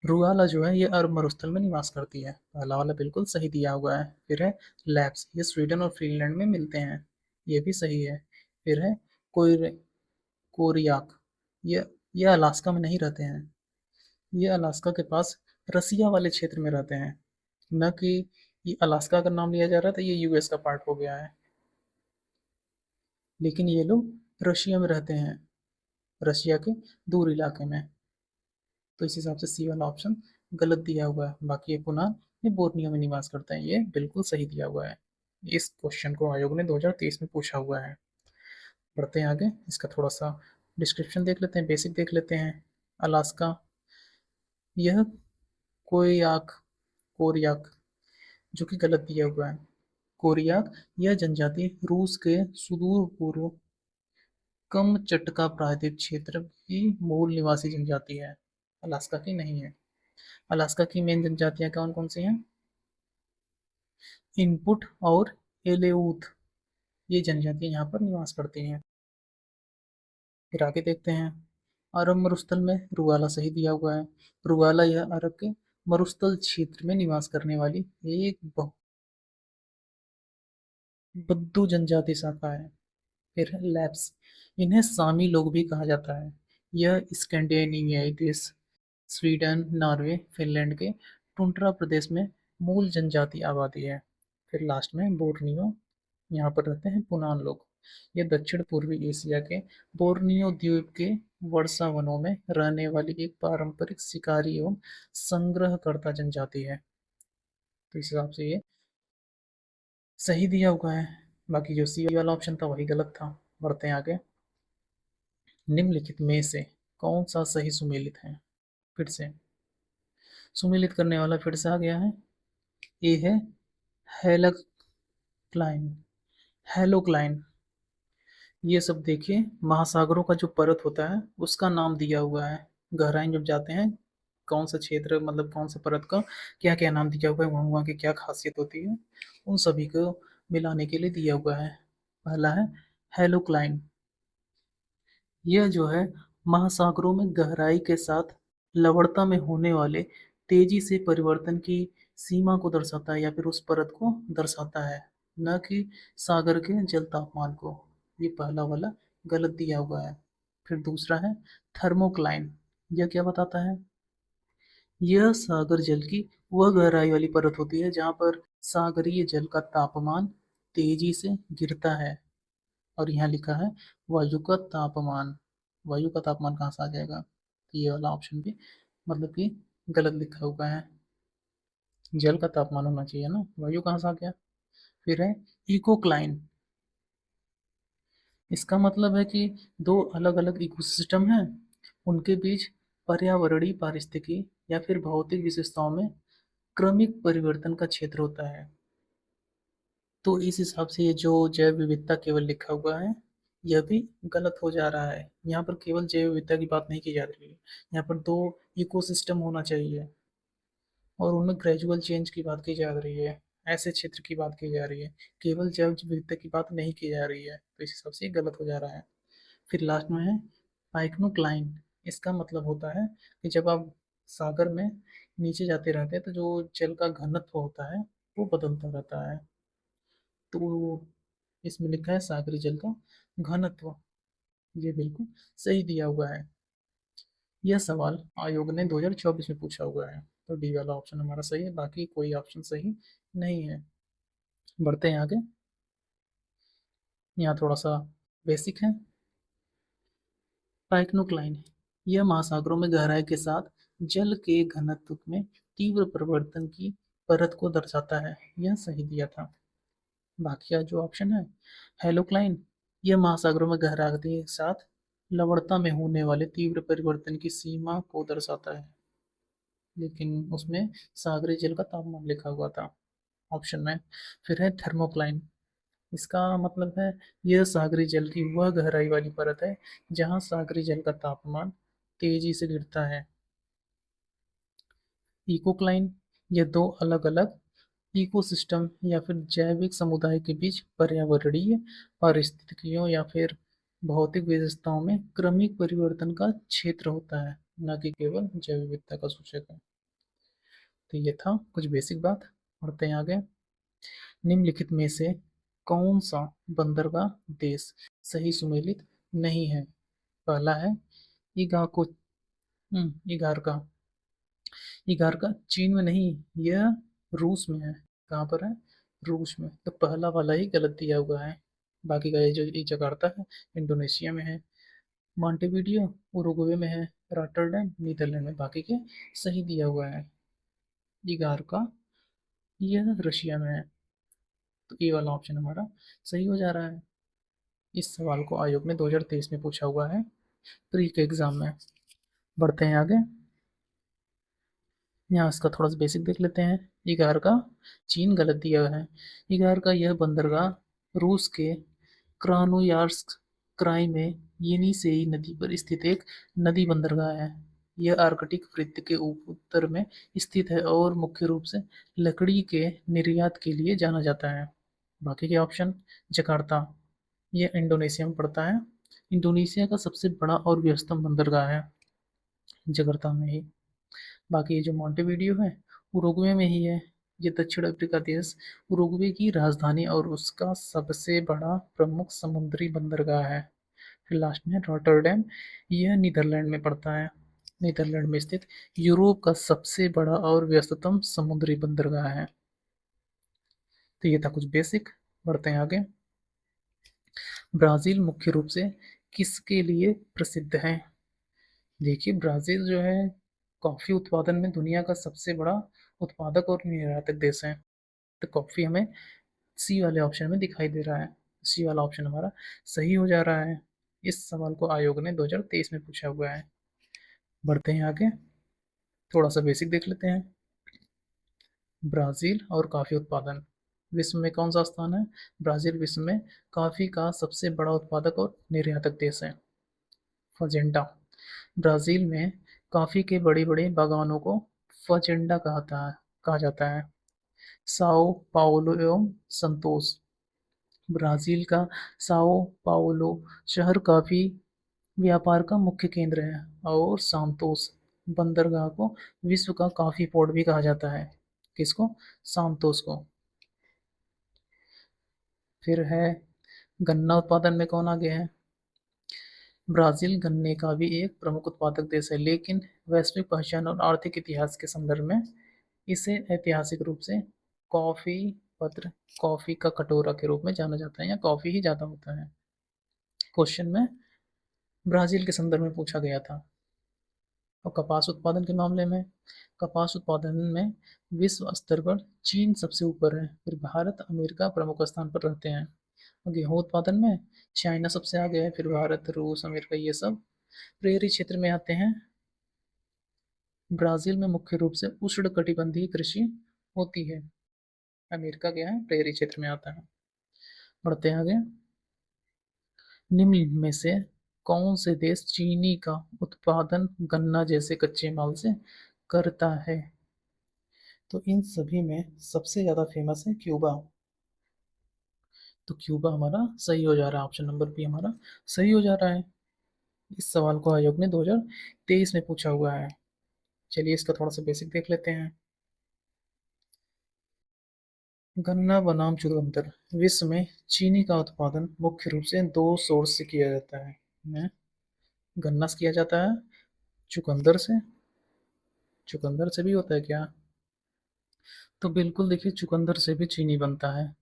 रुआला जो है ये अरब मरुस्थल में निवास करती है, पहला वाला बिल्कुल सही दिया हुआ है। फिर है लैब्स, ये स्वीडन और फिनलैंड में मिलते हैं, ये भी सही है। फिर है कोई कोरियाक, ये ये अलास्का में नहीं रहते हैं, ये अलास्का के पास रसिया वाले क्षेत्र में रहते हैं, न कि ये अलास्का का नाम लिया जा रहा था, ये यूएस का पार्ट हो गया है। लेकिन ये लोग रशिया में रहते हैं, रशिया के दूर इलाके में। तो इस हिसाब से सी वाला ऑप्शन गलत दिया हुआ है। बाकी ये पुनान ये बोर्नियो में निवास करते हैं, ये बिल्कुल सही दिया हुआ है। इस क्वेश्चन को आयोग ने 2023 में पूछा हुआ है। बढ़ते हैं आगे, इसका थोड़ा सा डिस्क्रिप्शन देख लेते हैं, बेसिक देख लेते हैं। अलास्का, यह कोरियाक कोरियाक जो कि गलत दिया हुआ है। कोरियाक यह जनजाति रूस के सुदूर पूर्व कमचटका प्रायद्वीप क्षेत्र की मूल निवासी जनजाति है, अलास्का की नहीं है। अलास्का की मेन जनजातियां कौन कौन सी हैं? इनपुट और एलेऊथ, ये जनजातियां यहाँ पर निवास करती हैं। फिर आगे देखते हैं, अरब मरुस्थल में रुआला सही दिया हुआ है। रुआला यह अरब के मरुस्थल क्षेत्र में निवास करने वाली एक बद्दू जनजाति शाखा है। फिर लैप्स, इन्हें सामी लोग भी कहा जाता है। यह स्कैंडिनेवियाई देश स्वीडन, नॉर्वे, फिनलैंड के टुंड्रा प्रदेश में मूल जनजाति आबादी है। फिर लास्ट में बोर्नियो, यहाँ पर रहते हैं पुनान लोग। ये दक्षिण पूर्वी एशिया के बोर्नियो द्वीप के वर्षा वनों में रहने वाली एक पारंपरिक शिकारी एवं संग्रहकर्ता जनजाति है। तो इस हिसाब से ये सही दिया हुआ है। बाकी जो सी वाला ऑप्शन था वही गलत था। बढ़ते हैं आगे, निम्नलिखित में से कौन सा सही सुमेलित है? फिर से सुमेलित करने वाला फिर से आ गया है। ए है हेलक्लाइन, हेलोक्लाइन। ये सब देखिए, महासागरों का जो परत होता है उसका नाम दिया हुआ है। गहराई जब जाते हैं, कौन सा क्षेत्र मतलब कौन सा परत का क्या क्या नाम दिया हुआ है, वहाँ वहाँ की क्या खासियत होती है, उन सभी को मिलाने के लिए दिया हुआ है। पहला है हेलोक्लाइन। यह जो है महासागरों में गहराई के साथ लवणता में होने वाले तेजी से परिवर्तन की सीमा को दर्शाता है या फिर उस परत को दर्शाता है, न कि सागर के जल तापमान को। ये पहला वाला गलत दिया हुआ है। फिर दूसरा है थर्मोक्लाइन। यह क्या बताता है? यह सागर जल की वह गहराई वाली परत होती है जहाँ पर सागरीय जल का तापमान तेजी से गिरता है। और यहाँ लिखा है वायु का तापमान। वायु का तापमान कहाँ से आ जाएगा? तो ये वाला ऑप्शन भी मतलब कि गलत लिखा हुआ है। जल का तापमान होना चाहिए ना, वायु कहाँ से आ गया? फिर है इकोक्लाइन। इसका मतलब है कि दो अलग अलग इकोसिस्टम हैं, उनके बीच पर्यावरणीय पारिस्थितिकी या फिर भौतिक विशेषताओं में क्रमिक परिवर्तन का क्षेत्र होता है। तो इस हिसाब से ये जो जैव विविधता केवल लिखा हुआ है, यह भी गलत हो जा रहा है। यहाँ पर केवल जैव विविधता की बात नहीं की जा रही है, यहाँ पर दो इकोसिस्टम होना चाहिए और उनमें ग्रेजुअल चेंज की बात की जा रही है, ऐसे क्षेत्र की बात की जा रही है, केवल जैव विविधता की बात नहीं की जा रही है। तो इस हिसाब से ये गलत हो जा रहा है। फिर लास्ट में है पाइक्नोक्लाइन। इसका मतलब होता है कि जब आप सागर में नीचे जाते रहते हैं तो जो जल का घनत्व होता है वो बदलता रहता है। तो इसमें लिखा है सागरी जल का घनत्व, ये बिल्कुल सही दिया हुआ है। यह सवाल आयोग ने 2024 में पूछा हुआ है, तो डी वाला ऑप्शन हमारा सही है, बाकी कोई ऑप्शन सही नहीं है। बढ़ते हैं आगे, यहाँ थोड़ा सा बेसिक है। पाइक्नोक्लाइन, यह महासागरों में गहराई के साथ जल के घनत्व में तीव्र परिवर्तन की परत को दर्शाता है, यह सही दिया था। बाकी का जो ऑप्शन है हेलोक्लाइन, यह महासागरों में गहराई के साथ लवणता में होने वाले तीव्र परिवर्तन की सीमा को दर्शाता है, लेकिन उसमें सागरी जल का तापमान लिखा हुआ था ऑप्शन में। फिर है थर्मोक्लाइन। इसका मतलब है यह सागरी जल की वह गहराई वाली परत है जहाँ सागरी जल का तापमान तेजी से गिरता है। इकोक्लाइन, ये दो अलग अलग इकोसिस्टम या फिर जैविक समुदाय के बीच पर्यावरणीय पारिस्थितिकियों या फिर भौतिक विशेषताओं में क्रमिक परिवर्तन का क्षेत्र होता है, न कि केवल जैव विविधता का सूचक है। तो ये था कुछ बेसिक बात। बढ़ते हैं आगे, निम्नलिखित में से कौन सा बंदरगाह देश सही सुमेलित नहीं है? पहला है इगाको इगारका। इगारका चीन में नहीं, यह रूस में है। कहाँ पर है? रूस में। तो पहला वाला ही गलत दिया हुआ है। बाकी का ये जो ये जकार्ता है इंडोनेशिया में है, मॉन्टेविडियो उरुग्वे में है, रॉटरडैम नीदरलैंड में, बाकी के सही दिया हुआ है। इगार का यह रशिया में है। तो ए वाला ऑप्शन हमारा सही हो जा रहा है। इस सवाल को आयोग ने 2023 में पूछा हुआ है प्री के एग्जाम में। बढ़ते हैं आगे। यहाँ इसका थोड़ा सा बेसिक देख लेते हैं। इगार का चीन गलत दिया है। इगार का यह बंदरगाह रूस के क्रास्नोयार्स्क क्राई में येनिसेई नदी पर स्थित एक नदी बंदरगाह है। यह आर्कटिक वृत्त के उत्तर में स्थित है और मुख्य रूप से लकड़ी के निर्यात के लिए जाना जाता है। बाकी के ऑप्शन। जकार्ता, यह इंडोनेशिया में पड़ता है। इंडोनेशिया का सबसे बड़ा और व्यस्तम बंदरगाह है जकार्ता में ही। बाकी ये जो मोंटेवीडियो है उरुग्वे में ही है। ये दक्षिण अफ्रीका देश उरुग्वे की राजधानी और उसका सबसे बड़ा प्रमुख समुद्री बंदरगाह है। फिर लास्ट में रॉटरडैम, यह नीदरलैंड में पड़ता है। नीदरलैंड में स्थित यूरोप का सबसे बड़ा और व्यस्ततम समुद्री बंदरगाह है। तो ये था कुछ बेसिक। बढ़ते हैं आगे। ब्राज़ील मुख्य रूप से किसके लिए प्रसिद्ध है? देखिए, ब्राज़ील जो है कॉफ़ी उत्पादन में दुनिया का सबसे बड़ा उत्पादक और निर्यातक देश है। तो कॉफ़ी हमें सी वाले ऑप्शन में दिखाई दे रहा है। सी वाला ऑप्शन हमारा सही हो जा रहा है। इस सवाल को आयोग ने 2023 में पूछा हुआ है। बढ़ते हैं आगे। थोड़ा सा बेसिक देख लेते हैं। ब्राज़ील और कॉफ़ी उत्पादन विश्व में कौन सा स्थान है? ब्राज़ील विश्व में कॉफ़ी का सबसे बड़ा उत्पादक और निर्यातक देश है। फजेंडा, ब्राज़ील में कॉफ़ी के बड़े-बड़े बागानों को फ़जेंडा कहा जाता है। साओ पाउलो एवं संतोस, ब्राज़ील का साओ पाउलो शहर कॉफ़ी व्यापार का मुख्य केंद्र है और सांतोस बंदरगाह को विश्व का कॉफ़ी पोर्ट भी कहा जाता है। किसको? सांतोस को। फिर है गन्ना उत्पादन में कौन आगे है? ब्राज़ील गन्ने का भी एक प्रमुख उत्पादक देश है, लेकिन वैश्विक पहचान और आर्थिक इतिहास के संदर्भ में इसे ऐतिहासिक रूप से कॉफ़ी पत्र, कॉफ़ी का कटोरा के रूप में जाना जाता है या कॉफ़ी ही ज़्यादा होता है। क्वेश्चन में ब्राज़ील के संदर्भ में पूछा गया था। और कपास उत्पादन के मामले में, कपास उत्पादन में विश्व स्तर पर चीन सबसे ऊपर है, फिर भारत, अमेरिका प्रमुख स्थान पर रहते हैं। और गेहूँ उत्पादन में चाइना सबसे आगे है, फिर भारत, रूस, अमेरिका ये सब प्रेरी क्षेत्र में आते हैं। ब्राज़ील में मुख्य रूप से उष्णकटिबंधीय कृषि होती है। अमेरिका क्या है? प्रेरी क्षेत्र में आता है। बढ़ते हैं आगे। निम्न में से कौन से देश चीनी का उत्पादन गन्ना जैसे कच्चे माल से करता है? तो इन सभी में सबसे ज़्यादा फेमस है क्यूबा। तो क्यूबा हमारा सही हो जा रहा है। ऑप्शन नंबर बी हमारा सही हो जा रहा है। इस सवाल को आयोग ने 2023 में पूछा हुआ है। चलिए इसका थोड़ा सा बेसिक देख लेते हैं। गन्ना बनाम चुकंदर, विश्व में चीनी का उत्पादन मुख्य रूप से दो सोर्स से किया जाता है। में गन्ना से किया जाता है, चुकंदर से। चुकंदर से भी होता है क्या? तो बिल्कुल देखिए, चुकंदर से भी चीनी बनता है।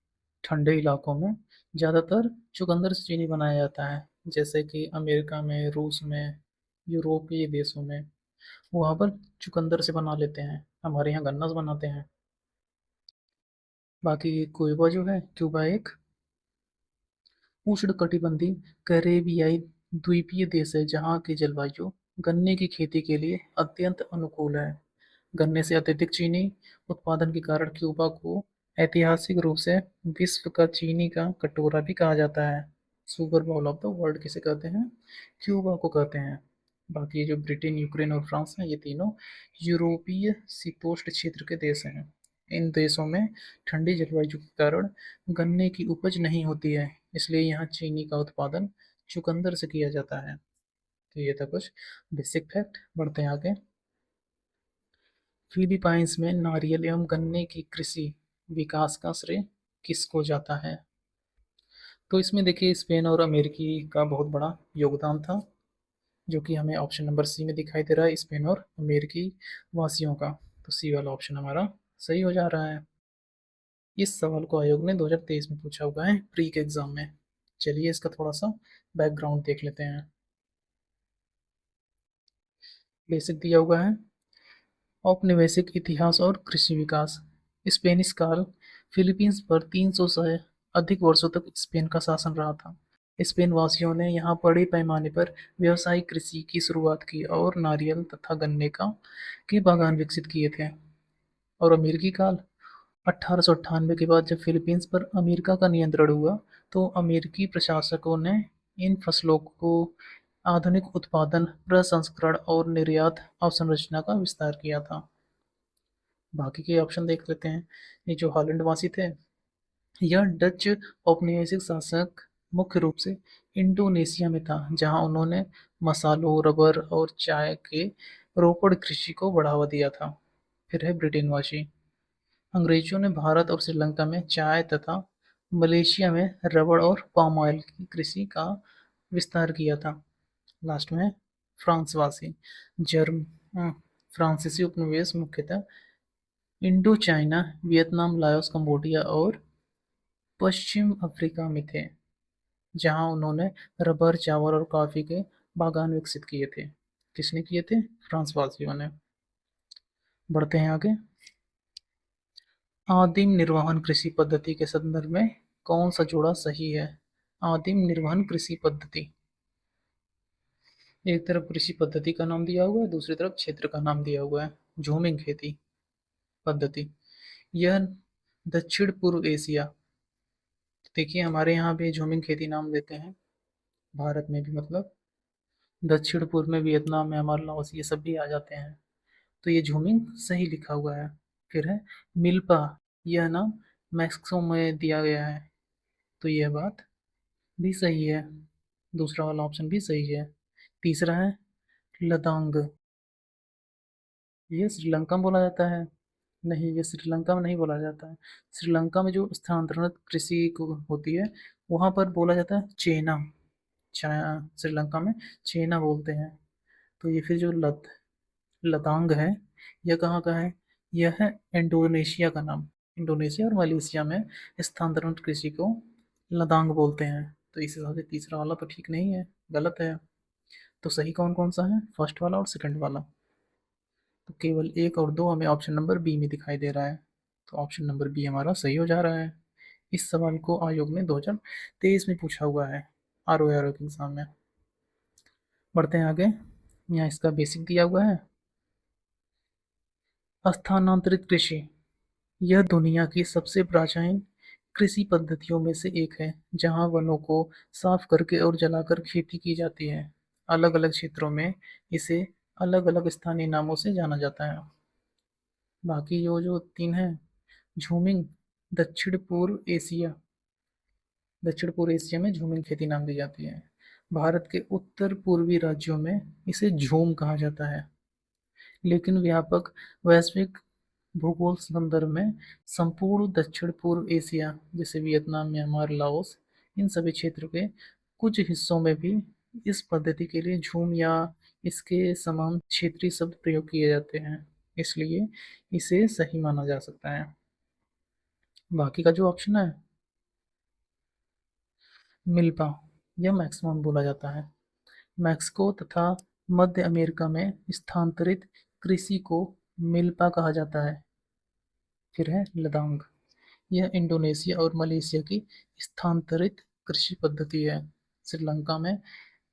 ठंडे इलाकों में ज़्यादातर चुकंदर से चीनी बनाया जाता है, जैसे कि अमेरिका में, रूस में, यूरोपीय देशों में। वहाँ पर चुकंदर से बना लेते हैं, हमारे यहाँ गन्ना से बनाते हैं। बाकी क्यूबा जो है, क्यूबा एक उष्णकटिबंधीय कैरेबियाई द्वीपीय देश है जहाँ की जलवायु गन्ने की खेती के लिए अत्यंत अनुकूल है। गन्ने से अत्यधिक चीनी उत्पादन के कारण क्यूबा को ऐतिहासिक रूप से विश्व का चीनी का कटोरा भी कहा जाता है। Super bowl of the world किसे कहते हैं? क्यूबा को कहते हैं। बाकी ये जो ब्रिटेन, यूक्रेन और फ्रांस हैं, ये तीनों यूरोपीय शीतोष्ण क्षेत्र के देश हैं। इन देशों में ठंडी जलवायु के कारण गन्ने की उपज नहीं होती है, इसलिए यहाँ चीनी का उत्पादन चुकंदर से किया जाता है। तो ये था कुछ बेसिक फैक्ट। बढ़ते हैं आगे। फिलीपाइंस में नारियल एवं गन्ने की कृषि विकास का श्रेय किसको जाता है? तो इसमें देखिए, स्पेन और अमेरिकी का बहुत बड़ा योगदान था, जो कि हमें ऑप्शन नंबर सी में दिखाई दे रहा है, स्पेन और अमेरिकी वासियों का। तो सी वाला ऑप्शन हमारा सही हो जा रहा है। इस सवाल को आयोग ने 2023 में पूछा हुआ है प्री के एग्जाम में। चलिए इसका थोड़ा सा बैकग्राउंड देख लेते हैं। बेसिक दिया हुआ है। औपनिवेशिक इतिहास और कृषि विकास। स्पेनिश काल। फिलीपींस पर 300 से अधिक वर्षों तक स्पेन का शासन रहा था। स्पेन वासियों ने यहाँ बड़े पैमाने पर व्यावसायिक कृषि की शुरुआत की और नारियल तथा गन्ने का के बागान विकसित किए थे। और अमेरिकी काल। 1898 के बाद जब फिलीपींस पर अमेरिका का नियंत्रण हुआ, तो अमेरिकी प्रशासकों ने इन फसलों को आधुनिक उत्पादन, प्रसंस्करण और निर्यात अवसंरचना का विस्तार किया था। बाकी के ऑप्शन देख लेते हैं। ये जो हॉलैंड वासी थे, यह डच औपनिवेशिक शासक मुख्य रूप से इंडोनेशिया में था, जहां उन्होंने मसालों, रबर और चाय के रोकड़ कृषि को बढ़ावा दिया था। फिर है ब्रिटेनवासी। अंग्रेजों ने भारत और श्रीलंका में चाय तथा मलेशिया में रबड़ और पाम ऑयल की कृषि का विस्तार किया था। लास्ट में फ्रांसवासी। जर्म अ, फ्रांसीसी उपनिवेश मुख्यतः Indo China, Vietnam, Laos, Cambodia और पश्चिम अफ्रीका में थे, जहां उन्होंने रबर, चावल और कॉफी के बागान विकसित किए थे। किसने किए थे? फ्रांसवासियों ने। बढ़ते हैं आगे। आदिम निर्वहन कृषि पद्धति के संदर्भ में कौन सा जोड़ा सही है? आदिम निर्वहन कृषि पद्धति। एक तरफ कृषि पद्धति का नाम दिया हुआ है, दूसरी तरफ क्षेत्र का नाम दिया हुआ है। झूमिंग खेती पद्धति। यह दक्षिण पूर्व एशिया। देखिए, हमारे यहाँ भी झूमिंग खेती नाम देते हैं, भारत में भी मतलब। दक्षिण पूर्व में वियतनाम, म्यांमार, लाओस ये सब भी आ जाते हैं। तो ये झूमिंग सही लिखा हुआ है। फिर है मिल्पा। यह नाम मैक्सो में दिया गया है, तो यह बात भी सही है। दूसरा वाला ऑप्शन भी सही है। तीसरा है लदांग। ये श्रीलंका में बोला जाता है। नहीं, ये श्रीलंका में नहीं बोला जाता है। श्रीलंका में जो स्थानांतरित कृषि होती है, वहाँ पर बोला जाता है चेना। श्रीलंका में चेना बोलते हैं। तो ये फिर जो लदांग है, यह कहाँ का है? यह है इंडोनेशिया का नाम। इंडोनेशिया और मलेशिया में स्थानांतरित कृषि को लदांग बोलते हैं। तो इस हिसाब से तीसरा वाला तो ठीक नहीं है, गलत है। तो सही कौन कौन सा है? फर्स्ट वाला और सेकंड वाला। तो केवल एक और दो हमें ऑप्शन नंबर बी में दिखाई दे रहा है। तो ऑप्शन नंबर बी हमारा सही हो जा रहा है। इस सवाल को आयोग ने 2023 में पूछा हुआ है, आर के एग्जाम में। बढ़ते हैं आगे। यहाँ इसका बेसिक दिया हुआ है। स्थानांतरित कृषि। यह दुनिया की सबसे प्राचीन कृषि पद्धतियों में से एक है, जहां वनों को साफ करके और जलाकर खेती की जाती है। अलग अलग क्षेत्रों में इसे अलग अलग स्थानीय नामों से जाना जाता है। बाकी जो जो तीन है, झूमिंग दक्षिण पूर्व एशिया। दक्षिण पूर्व एशिया में झूमिंग खेती नाम दी जाती है। भारत के उत्तर पूर्वी राज्यों में इसे झूम कहा जाता है। लेकिन व्यापक वैश्विक भूगोल संदर्भ में संपूर्ण दक्षिण पूर्व एशिया, जैसे वियतनाम, म्यांमार, लाओस, इन सभी क्षेत्रों के कुछ हिस्सों में भी इस पद्धति के लिए झूम या इसके समान क्षेत्रीय शब्द प्रयोग किए जाते हैं, इसलिए इसे सही माना जा सकता है। बाकी का जो ऑप्शन है, मिल्पा, यह मैक्सिमम बोला जाता है। मैक्सिको तथा मध्य अमेरिका में स्थानांतरित कृषि को मिल्पा कहा जाता है। फिर है लदांग। यह इंडोनेशिया और मलेशिया की स्थानांतरित कृषि पद्धति है। श्रीलंका में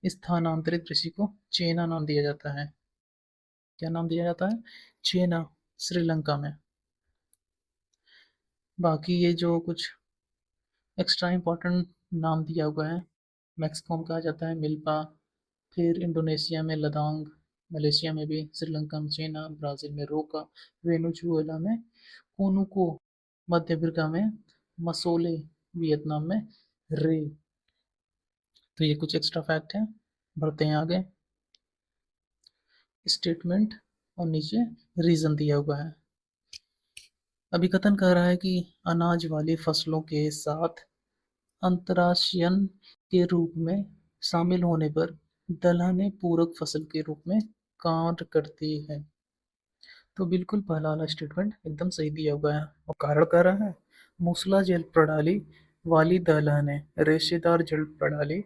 स्थानांतरित कृषि को चेना नाम दिया जाता है। क्या नाम दिया जाता है? चेना, श्रीलंका में। बाकी ये जो कुछ एक्स्ट्रा इंपॉर्टेंट नाम दिया हुआ है, मैक्सिको में कहा जाता है मिल्पा, फिर इंडोनेशिया में लदांग, मलेशिया में भी, श्रीलंका में चेना, ब्राज़ील में रोका, वेनेजुएला में कोनुको, मध्य अफ्रीका में मसोले, वियतनाम में रे। तो ये कुछ एक्स्ट्रा फैक्ट है। बढ़ते हैं आगे। स्टेटमेंट और नीचे रीजन दिया हुआ है। अभिकथन कह रहा है कि अनाज वाली फसलों के साथ अंतराशयन के रूप में शामिल होने पर दलहनें पूरक फसल के रूप में कार्य करती है। तो बिल्कुल पहला वाला स्टेटमेंट एकदम सही दिया हुआ है। और कारण कह रहा है मूसला जल प्रणाली वाली दलहनें रेशेदार जल प्रणाली,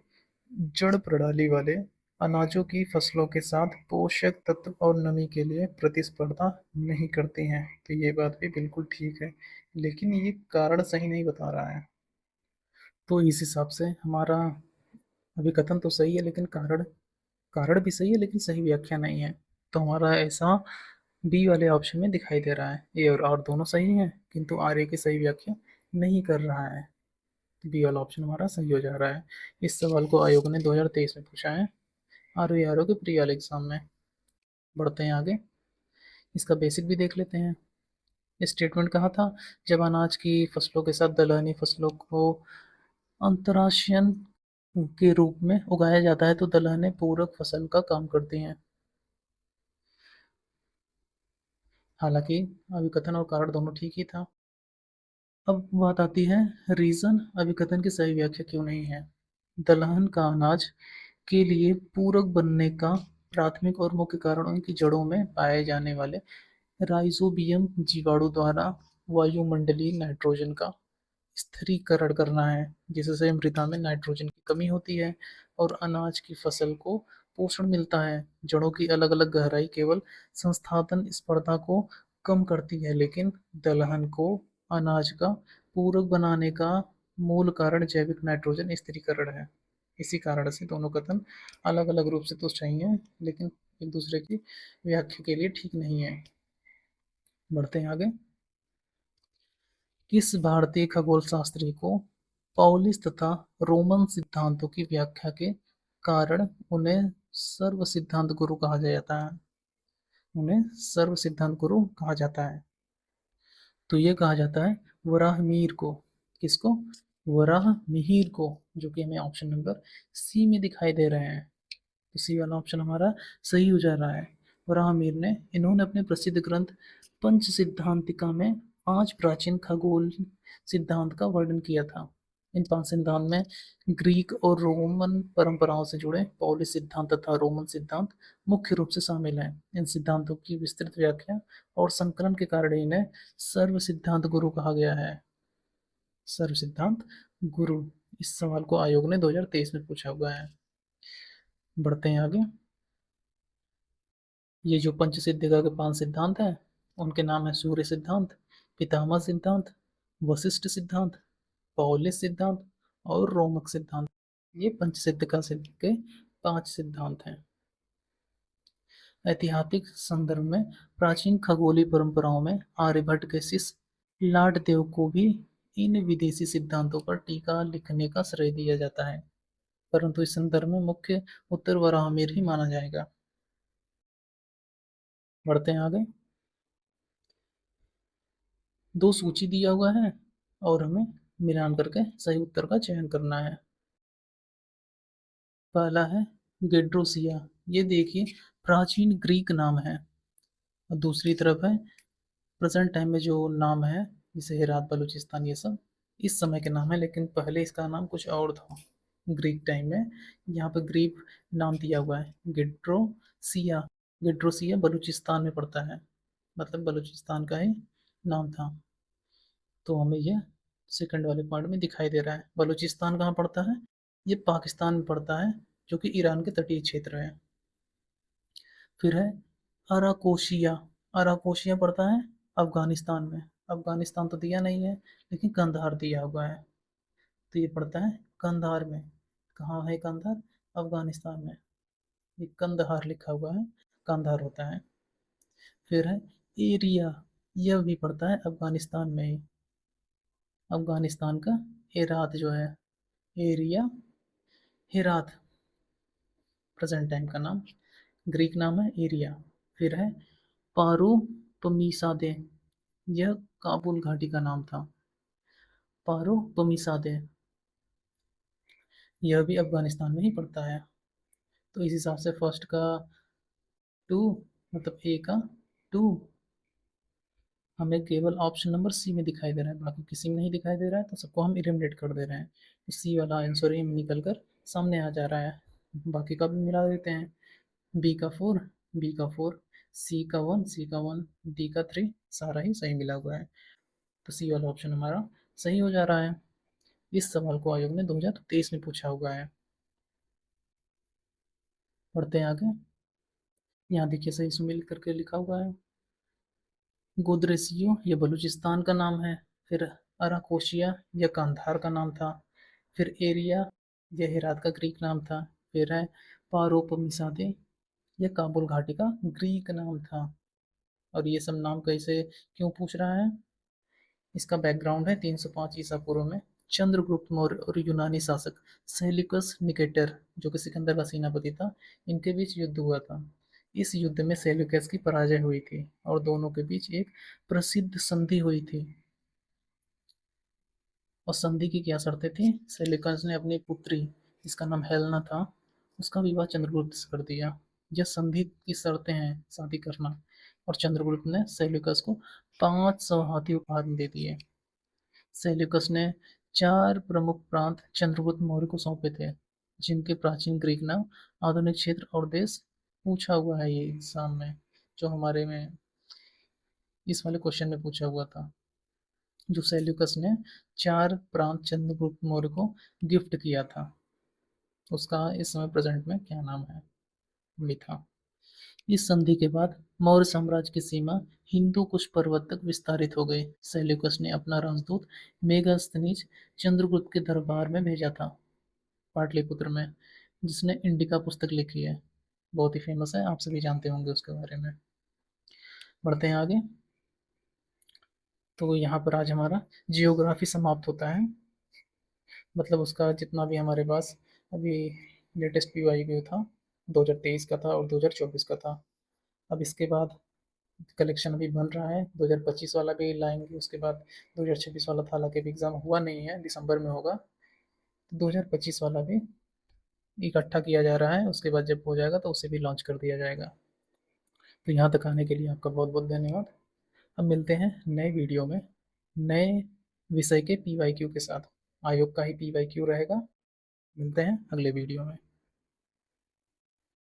जड़ प्रणाली वाले अनाजों की फसलों के साथ पोषक तत्व और नमी के लिए प्रतिस्पर्धा नहीं करती हैं। तो ये बात भी बिल्कुल ठीक है, लेकिन ये कारण सही नहीं बता रहा है। तो इस हिसाब से हमारा अभिकथन तो सही है, लेकिन कारण कारण भी सही है, लेकिन सही व्याख्या नहीं है। तो हमारा ऐसा बी वाले ऑप्शन में दिखाई दे रहा है। ए और आर दोनों सही हैं, किंतु आर ए की सही व्याख्या नहीं कर रहा है। बी वाला ऑप्शन हमारा सही हो जा रहा है। इस सवाल को आयोग ने 2023 में पूछा है, आर ओ आर ओ के प्री वाले एग्जाम में। बढ़ते हैं आगे, इसका बेसिक भी देख लेते हैं। स्टेटमेंट कहा था, जब अनाज की फसलों के साथ दलहनी फसलों को अंतराशयन के रूप में उगाया जाता है तो दलहनें पूरक फसल का काम करती हैं। हालांकि अभिकथन और कारण दोनों ठीक ही था। अब बात आती है रीजन अभिकथन की सही व्याख्या क्यों नहीं है। दलहन का अनाज के लिए पूरक बनने का प्राथमिक और मुख्य कारण उनकी जड़ों में पाए जाने वाले राइजोबियम जीवाणु द्वारा वायुमंडलीय नाइट्रोजन का स्थिरीकरण करना है, जिससे मृदा में नाइट्रोजन की कमी होती है और अनाज की फसल को पोषण मिलता है। जड़ों की अलग अलग गहराई केवल संस्थापन स्पर्धा को कम करती है, लेकिन दलहन को अनाज का पूरक बनाने का मूल कारण जैविक नाइट्रोजन स्थिरीकरण है। इसी कारण से दोनों कथन अलग अलग रूप से तो सही हैं, लेकिन एक दूसरे की व्याख्या के लिए ठीक नहीं है। बढ़ते हैं आगे। किस भारतीय खगोल शास्त्री को पॉलिश तथा रोमन सिद्धांतों की व्याख्या के कारण उन्हें सर्व सिद्धांत गुरु कहा जाता है? उन्हें सर्व सिद्धांत गुरु कहा जाता है। तो ये कहा जाता है वराहमिहिर को। किसको? वराहमिहिर को, जो कि हमें ऑप्शन नंबर सी में दिखाई दे रहे हैं। तो सी वाला ऑप्शन हमारा सही हो जा रहा है। वराहमिहिर ने इन्होंने अपने प्रसिद्ध ग्रंथ पंच सिद्धांतिका में 5 प्राचीन खगोल सिद्धांत का वर्णन किया था। इन 5 सिद्धांत में ग्रीक और रोमन परंपराओं से जुड़े पौलिश सिद्धांत तथा रोमन सिद्धांत मुख्य रूप से शामिल हैं। इन सिद्धांतों की विस्तृत व्याख्या और संकलन के कारण इन्हें सर्व सिद्धांत गुरु कहा गया है। सर्व सिद्धांत गुरु। इस सवाल को आयोग ने 2023 में पूछा हुआ है। बढ़ते हैं आगे। ये जो पंचसिद्धिका के 5 सिद्धांत हैं, उनके नाम है सूर्य सिद्धांत, पितामह सिद्धांत, वशिष्ठ सिद्धांत, पौलिश सिद्धांत और रोमक सिद्धांत। ये पंचसिद्धिका सिद्ध के 5 सिद्धांत हैं। ऐतिहासिक संदर्भ में प्राचीन खगोलीय परंपराओं में आर्यभट्ट के शिष्य लाडदेव को भी इन विदेशी सिद्धांतों पर टीका लिखने का श्रेय दिया जाता है, परंतु इस संदर्भ में मुख्य उत्तर वराहमिहिर ही माना जाएगा। बढ़ते हैं आगे। 2 सूची दिया हुआ है और हमें मिलान करके सही उत्तर का चयन करना है। पहला है गेड्रोसिया। ये देखिए प्राचीन ग्रीक नाम है। और दूसरी तरफ है प्रेजेंट टाइम में जो नाम है, जैसे हेरात, बलूचिस्तान, ये सब इस समय के नाम है, लेकिन पहले इसका नाम कुछ और था ग्रीक टाइम में। यहाँ पर ग्रीक नाम दिया हुआ है गेड्रोसिया। गेड्रोसिया बलूचिस्तान में पड़ता है, मतलब बलूचिस्तान का ही नाम था। तो हमें यह सेकंड वाले पॉइंट में दिखाई दे रहा है। बलूचिस्तान कहाँ पड़ता है? ये पाकिस्तान में पड़ता है, जो कि ईरान के तटीय क्षेत्र है। फिर है अराकोशिया। अराकोशिया पड़ता है अफगानिस्तान में। अफगानिस्तान तो दिया नहीं है, लेकिन कंधार दिया हुआ है, तो ये पड़ता है कंधार में। कहाँ है कंधार? अफगानिस्तान में। ये कंदहार लिखा हुआ है, कंधार होता है। फिर है एरिया। यह भी पड़ता है अफगानिस्तान में ही। अफगानिस्तान का हेरात जो है, एरिया हेरात, प्रेजेंट टाइम का नाम। ग्रीक नाम है एरिया। फिर है पारू पमीसादे। यह काबुल घाटी का नाम था, पारू पमीसादे। यह भी अफगानिस्तान में ही पड़ता है। तो इस हिसाब से फर्स्ट का 2, मतलब ए का 2 हमें केवल ऑप्शन नंबर सी में दिखाई दे रहा है, बाकी किसी में नहीं दिखाई दे रहा है, तो सबको हम एलिमिनेट कर दे रहे हैं। तो सी वाला आंसर ही निकल कर सामने आ जा रहा है। बाकी का भी मिला देते हैं। बी का 4, बी का 4, सी का 1, सी का 1, डी का 3, सारा ही सही मिला हुआ है। तो सी वाला ऑप्शन हमारा सही हो जा रहा है। इस सवाल को आयोग ने 2023 में पूछा हुआ है। पढ़ते हैं आगे। यहाँ देखिए सही से मिल करके लिखा हुआ है। गोदरेसियो ये बलूचिस्तान का नाम है। फिर अराकोशिया यह कांधार का नाम था। फिर एरिया यह हेरात का ग्रीक नाम था। फिर है पारोपमिसादे, यह काबुल घाटी का ग्रीक नाम था। और ये सब नाम कैसे क्यों पूछ रहा है? इसका बैकग्राउंड है 305 ईसा पूर्व में चंद्रगुप्त मौर्य और यूनानी शासक सेल्यूकस निकेटर, जो कि सिकंदर का सेनापति था, इनके बीच युद्ध हुआ था। इस युद्ध में सेल्यूकस की पराजय हुई थी और दोनों के बीच एक प्रसिद्ध संधि हुई थी। और संधि की क्या शर्तें थी? सेल्यूकस ने अपनी पुत्री, जिसका नाम हेलेना था, उसका विवाह चंद्रगुप्त से कर दिया। यह संधि की शर्तें हैं, शादी करना। और चंद्रगुप्त ने सेल्यूकस को 500 हाथी उपहार में दे दिए। सेल्यूकस ने 4 प्रमुख प्रांत चंद्रगुप्त मौर्य को सौंपे थे, जिनके प्राचीन ग्रीक नाम, आधुनिक क्षेत्र और देश पूछा हुआ है ये एग्जाम में, जो हमारे में इस वाले क्वेश्चन में पूछा हुआ था। जो सेल्यूकस ने 4 प्रांत चंद्रगुप्त मौर्य को गिफ्ट किया था, उसका इस समय प्रेजेंट में क्या नाम है? मिथा। इस संधि के बाद मौर्य साम्राज्य की सीमा हिंदू कुश पर्वत तक विस्तारित हो गई। सेल्यूकस ने अपना राजदूत मेगास्थनीज चंद्रगुप्त के दरबार में भेजा था, पाटलिपुत्र में, जिसने इंडिका पुस्तक लिखी है। बहुत ही फेमस है, आप सभी जानते होंगे उसके बारे में। बढ़ते हैं आगे। तो यहाँ पर आज हमारा जियोग्राफी समाप्त होता है। मतलब उसका जितना भी हमारे पास अभी लेटेस्ट PYQ था, 2023 का था और 2024 का था। अब इसके बाद कलेक्शन अभी बन रहा है, 2025 वाला भी लाएंगे। उसके बाद 2026 वाला था, हालांकि अभी एग्ज़ाम हुआ नहीं है, दिसंबर में होगा। तो 2025 वाला भी इकट्ठा किया जा रहा है, उसके बाद जब हो जाएगा तो उसे भी लॉन्च कर दिया जाएगा। तो यहाँ तक आने के लिए आपका बहुत बहुत धन्यवाद। अब मिलते हैं नए वीडियो में, नए विषय के PYQ के साथ। आयोग का ही PYQ रहेगा। मिलते हैं अगले वीडियो में।